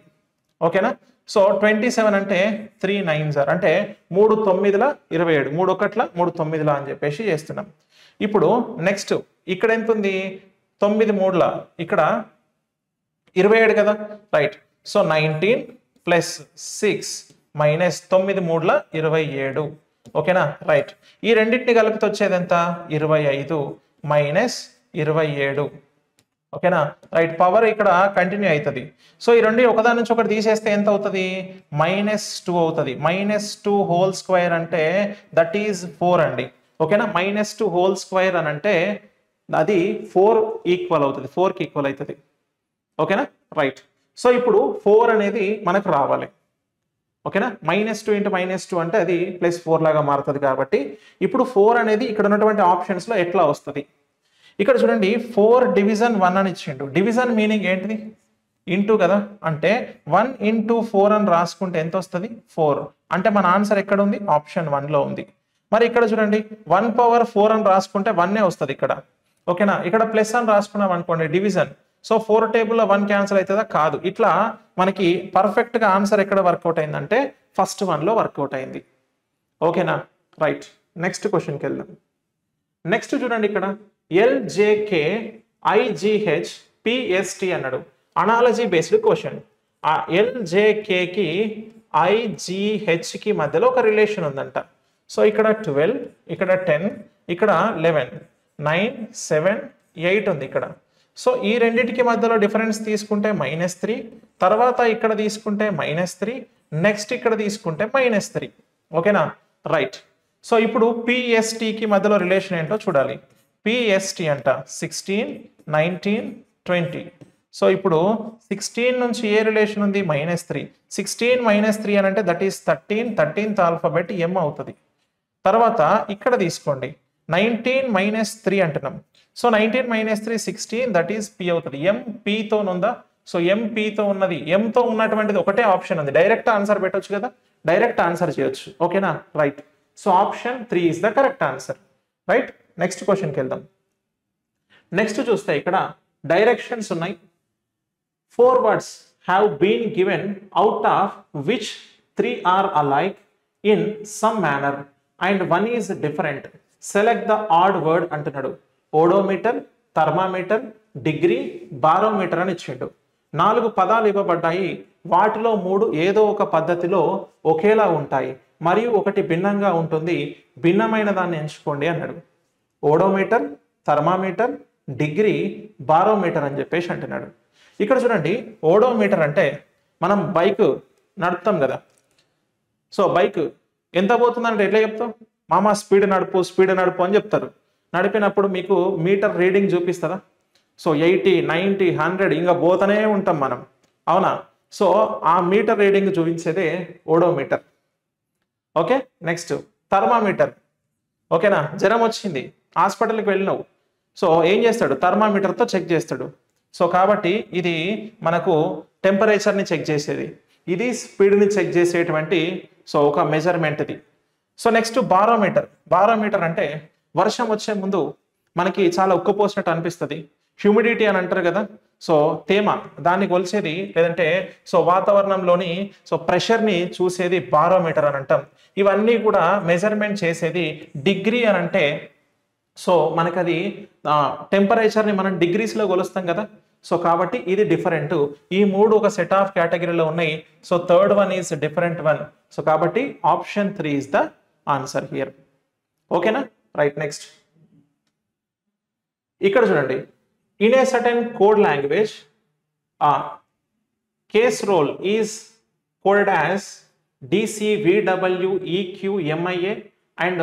ఓకేనా. సో 27 అంటే 3 9s are అంటే 3 9ల 27, 3 1ల 3 9ల అని చెప్పేసి చేస్తున్నాం. ఇప్పుడు నెక్స్ట్ ఇక్కడ ఎంత ఉంది, 9 3ల ఇక్కడ 27 కదా రైట్. So 19 + 6 minus 9 3ల 27. ఓకేనా రైట్. ఈ రెండింటిని కలిపితే వచ్చేది ఎంత, 25 మైనస్ 27. ఓకేనా రైట్. పవర్ ఇక్కడ కంటిన్యూ అవుతుంది. సో ఈ రెండు ఒకదాని నుంచి ఒకటి తీసేస్తే ఎంత అవుతుంది, -2 అవుతుంది. -2 హోల్ స్క్వేర్ అంటే దట్ ఈజ్ 4 అండి. ఓకేనా, -2 హోల్ స్క్వేర్ అని అంటే అది 4 ఈక్వల్ అవుతుంది, 4కి ఈక్వల్ అవుతుంది. ఓకేనా రైట్. సో ఇప్పుడు 4 అనేది మనకు రావాలి. ఓకేనా, -2 × -2 అంటే అది +4 లాగా మారుతుంది. కాబట్టి ఇప్పుడు 4 అనేది ఇక్కడ ఉన్నటువంటి ఆప్షన్స్ లో ఎట్లా వస్తుంది, ఇక్కడ చూడండి 4 డివిజన్ 1 అని ఇచ్చిండు. డివిజన్ మీనింగ్ ఏంటిది, ఇంటూ కదా, అంటే 1 × 4 అని రాసుకుంటే ఎంత వస్తుంది, 4. అంటే మన ఆన్సర్ ఎక్కడ ఉంది, ఆప్షన్ 1 లో ఉంది. మరి ఇక్కడ చూడండి 1/4 అని రాసుకుంటే 1 వస్తుంది ఇక్కడ. ఓకేనా, ఇక్కడ ప్లస్ అని రాసుకున్నాం అనుకోండి డివిజన్. సో 4 టేబుల్లో 1 క్యాన్సిల్ అవుతుందా, కాదు. ఇట్లా మనకి పర్ఫెక్ట్ గా ఆన్సర్ ఎక్కడ వర్కౌట్ అయిందంటే ఫస్ట్ 1లో వర్కౌట్ అయింది. ఓకేనా రైట్. నెక్స్ట్ క్వశ్చన్కి వెళ్దాం. నెక్స్ట్ చూడండి ఇక్కడ LJKIGHPST అన్నాడు. Analogy based question. ఆ LJKకి IGHకి మధ్యలో ఒక రిలేషన్ ఉందంట. సో ఇక్కడ 12, ఇక్కడ 10, ఇక్కడ 11, 9, 7, 8 ఉంది ఇక్కడ. సో ఈ రెండింటికి మధ్యలో డిఫరెన్స్ తీసుకుంటే -3, తర్వాత ఇక్కడ తీసుకుంటే -3, నెక్స్ట్ ఇక్కడ తీసుకుంటే -3. ఓకేనా రైట్. సో ఇప్పుడు PSTకి మధ్యలో రిలేషన్ ఏంటో చూడాలి. PST అంట 16, 19, 20. సో ఇప్పుడు 16 నుంచి ఏ రిలేషన్ ఉంది, -3. 16 - 3 అని అంటే that is 13, 13th alphabet M అవుతుంది. తర్వాత ఇక్కడ తీసుకోండి 19 - 3 అంటున్నాం. సో 19 - 3 16, దట్ ఈస్ P అవుతుంది. M Pతో ఉందా, సో M Pతో ఉన్నది, Mతో ఉన్నటువంటిది ఒకటే ఆప్షన్ ఉంది. డైరెక్ట్ ఆన్సర్ పెట్టొచ్చు కదా, డైరెక్ట్ ఆన్సర్ చేయొచ్చు. ఓకేనా right. So option 3 is the correct answer. Right. Next క్వశ్చన్కి వెళ్దాం. నెక్స్ట్ చూస్తే ఇక్కడ డైరెక్షన్స్ ఉన్నాయి. 4 words have been given out of which 3 are alike in some manner and 1 is different. Select the odd word అంటున్నాడు. Odometer, thermometer, degree, barometer అని ఇచ్చిండు. 4 పదాలు ఇవ్వబడ్డాయి. వాటిలో 3 ఏదో ఒక పద్ధతిలో ఒకేలా ఉంటాయి మరియు ఒకటి భిన్నంగా ఉంటుంది. భిన్నమైన దాన్ని ఎంచుకోండి అన్నాడు. ఓడోమీటర్, థర్మామీటర్, డిగ్రీ, బారోమీటర్ అని చెప్పేసి అంటున్నాడు. ఇక్కడ చూడండి ఓడోమీటర్ అంటే మనం బైక్ నడుపుతాం కదా. సో బైక్ ఎంత పోతుందంటే ఎట్లా చెప్తాం, మామ స్పీడ్ నడుపు, స్పీడ్ నడుపు అని చెప్తారు. నడిపినప్పుడు మీకు మీటర్ రీడింగ్ చూపిస్తుందా, సో 80, 90, 100 ఇంకా పోతూనే ఉంటాం మనం, అవునా. సో ఆ మీటర్ రీడింగ్ చూపించేదే ఓడోమీటర్. Okay next thermometer. ఓకేనా, జ్వరం వచ్చింది, హాస్పిటల్కి వెళ్ళినావు, సో ఏం చేస్తాడు, థర్మామీటర్తో చెక్ చేస్తాడు. సో కాబట్టి ఇది మనకు టెంపరేచర్ని చెక్ చేసేది, ఇది స్పీడ్ని చెక్ చేసేటువంటి సో ఒక మెజర్మెంట్ ఇది. So next barometer. బారోమీటర్ అంటే వర్షం వచ్చే ముందు మనకి చాలా ఉక్కపోసినట్టు అనిపిస్తుంది, హ్యూమిడిటీ అని అంటారు కదా, సో తేమ, దాన్ని కొలిచేది లేదంటే సో వాతావరణంలోని సో ప్రెషర్ని చూసేది బారోమీటర్ అని అంటాం. ఇవన్నీ కూడా మెజర్మెంట్ చేసేది డిగ్రీ అని అంటే సో మనకి అది టెంపరేచర్ని మనం డిగ్రీస్లో కొలుస్తాం కదా. సో కాబట్టి ఇది డిఫరెంట్. ఈ మూడు ఒక సెట్ ఆఫ్ కేటగిరీలో ఉన్నాయి. So third one is different one. So కాబట్టి option 3 is the answer here. ఓకేనా? రైట్. నెక్స్ట్ ఇక్కడ చూడండి, in a certain code language casserole is coded as DCVWEQMIA and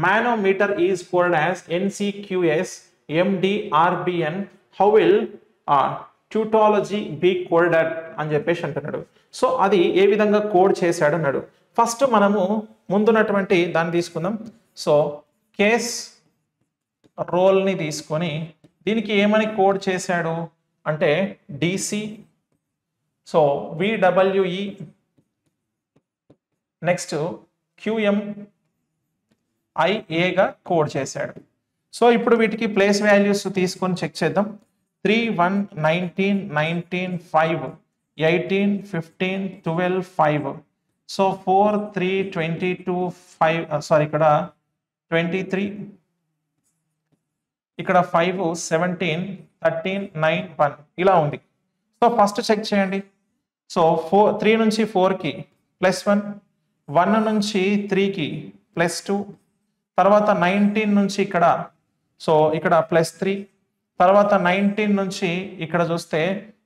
manometer is coded as NCQS MDRBN. How will tautology be coded అని చెప్పేసి అంటున్నాడు. So అది ఏ విధంగా code చేశాడు అన్నాడు. ఫస్ట్ మనము ముందున్నటువంటి దాన్ని తీసుకుందాం. సో కేస్ రోల్ని తీసుకొని దీనికి ఏమని కోడ్ చేశాడు అంటే DC, సో VWE, నెక్స్ట్ QMIAగా కోడ్ చేశాడు. సో ఇప్పుడు వీటికి ప్లేస్ వాల్యూస్ తీసుకొని చెక్ చేద్దాం. 3, 1, 19, 19, 5, 18, 15, 12, 5. సో 4, 3, 22, 5, సారీ ఇక్కడ 23, ఇక్కడ 5, 17, 13, 9, 1 ఇలా ఉంది. సో ఫస్ట్ చెక్ చేయండి. సో 3 నుంచి 4కి +1, 1 నుంచి 3కి +2, తర్వాత 19 నుంచి ఇక్కడ, సో ఇక్కడ +3, తర్వాత 19 నుంచి ఇక్కడ చూస్తే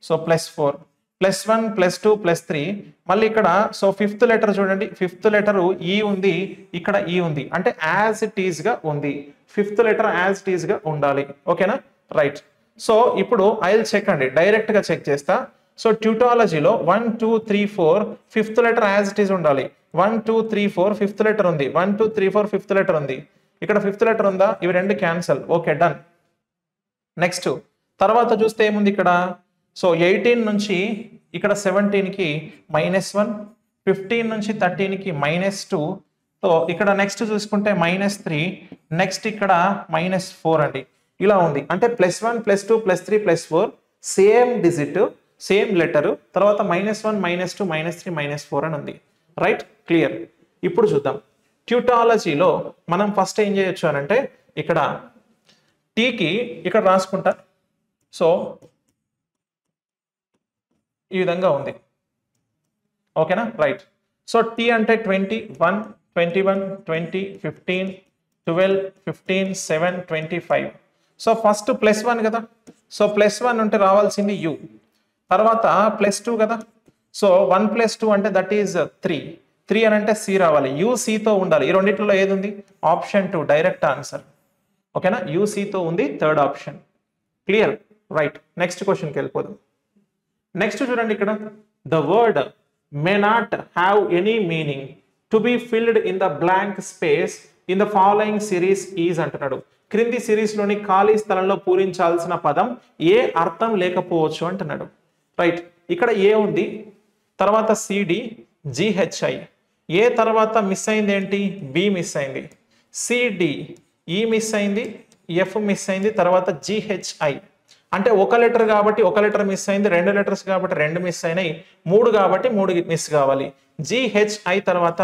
సో +4, +1, +2, +3, మళ్ళీ ఇక్కడ సో 5th లెటర్ చూడండి, 5th లెటర్ ఈ ఉంది, ఇక్కడ ఈ ఉంది, అంటే యాజ్ ఇట్ ఈస్ గా ఉంది. 5th letter as it is గా ఉండాలి. ఓకేనా? రైట్. సో ఇప్పుడు ఐ విల్ చెక్ అండి, డైరెక్ట్ గా చెక్ చేస్తా. సో ట్యూటాలజీలో 1, 2, 3, 4 5th letter as it is ఉండాలి. 1, 2, 3, 4 5th లెటర్ ఉంది. 1, 2, 3, 4 5th లెటర్ ఉంది. ఇక్కడ 5th లెటర్ ఉందా? ఇవి రెండు క్యాన్సల్. Okay, done. నెక్స్ట్ తర్వాత చూస్తే ఏముంది ఇక్కడ, సో 18 నుంచి ఇక్కడ 17కి -1, 15 నుంచి 13కి -2, సో ఇక్కడ నెక్స్ట్ చూసుకుంటే -3, నెక్స్ట్ ఇక్కడ -4 అండి. ఇలా ఉంది, అంటే +1, +2, +3, +4 సేమ్ డిజిట్, సేమ్ లెటర్, తర్వాత -1, -2, -3, -4 అని ఉంది. Right, clear. ఇప్పుడు చూద్దాం ట్యూటాలజీలో మనం ఫస్ట్ ఏం చేయొచ్చు అని అంటే ఇక్కడ టీకి ఇక్కడ రాసుకుంటా. సో ఈ విధంగా ఉంది. ఓకేనా? రైట్. సో టీ అంటే 21, 21, 20, 15, 12, 15, 7, 25. సో ఫస్ట్ +1 కదా, సో +1 ఉంటే రావాల్సింది U, తర్వాత +2 కదా, సో 1 + 2 అంటే దట్ ఈజ్ 3 అని అంటే C రావాలి. UCతో ఉండాలి. ఈ రెండిట్లో ఏది ఉంది? Option 2 direct answer. ఓకేనా? UCతో ఉంది, third option. Clear? Right. Next క్వశ్చన్కి వెళ్ళిపోదాం. నెక్స్ట్ చూడండి ఇక్కడ, the word may not have any meaning to be filled in the blank space in the following series is అంటున్నాడు. క్రింది సిరీస్లోని ఖాళీ స్థలంలో పూరించాల్సిన పదం ఏ అర్థం లేకపోవచ్చు అంటున్నాడు. రైట్, ఇక్కడ ఏ ఉంది, తర్వాత CD, GHI. ఏ తర్వాత మిస్ అయింది ఏంటి? B మిస్ అయింది. CD, E మిస్ అయింది, F మిస్ అయింది, తర్వాత GHI. అంటే ఒక లెటర్ కాబట్టి ఒక లెటర్ మిస్ అయింది, 2 లెటర్స్ కాబట్టి 2 మిస్ అయినాయి, 3 కాబట్టి 3 మిస్ కావాలి. GHI తర్వాత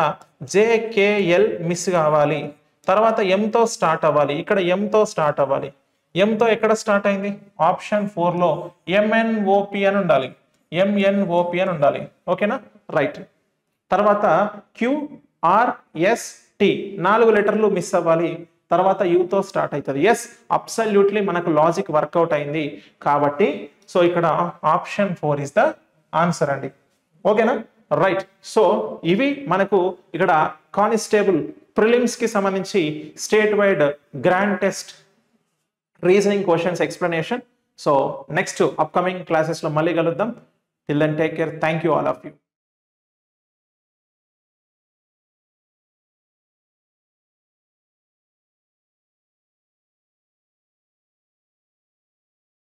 JKL మిస్ కావాలి, తర్వాత Mతో స్టార్ట్ అవ్వాలి, ఇక్కడ Mతో స్టార్ట్ అవ్వాలి. Mతో ఎక్కడ స్టార్ట్ అయింది? ఆప్షన్ 4లో MNOP అని ఉండాలి, MNOP అని ఉండాలి. ఓకేనా? రైట్. తర్వాత QRST 4 లెటర్లు మిస్ అవ్వాలి, తర్వాత యూతో స్టార్ట్ అవుతుంది. ఎస్, అబ్సల్యూట్లీ మనకు లాజిక్ వర్కౌట్ అయింది కాబట్టి సో ఇక్కడ ఆప్షన్ 4 ఇస్ ద ఆన్సర్ అండి. ఓకేనా? రైట్. సో ఇవి మనకు ఇక్కడ కానిస్టేబుల్ ప్రిలిమ్స్ కి సంబంధించి state wide grand test reasoning questions explanation. So next upcoming classes లో మళ్ళీ కలుద్దాం. Till then take care. Thank you all of you.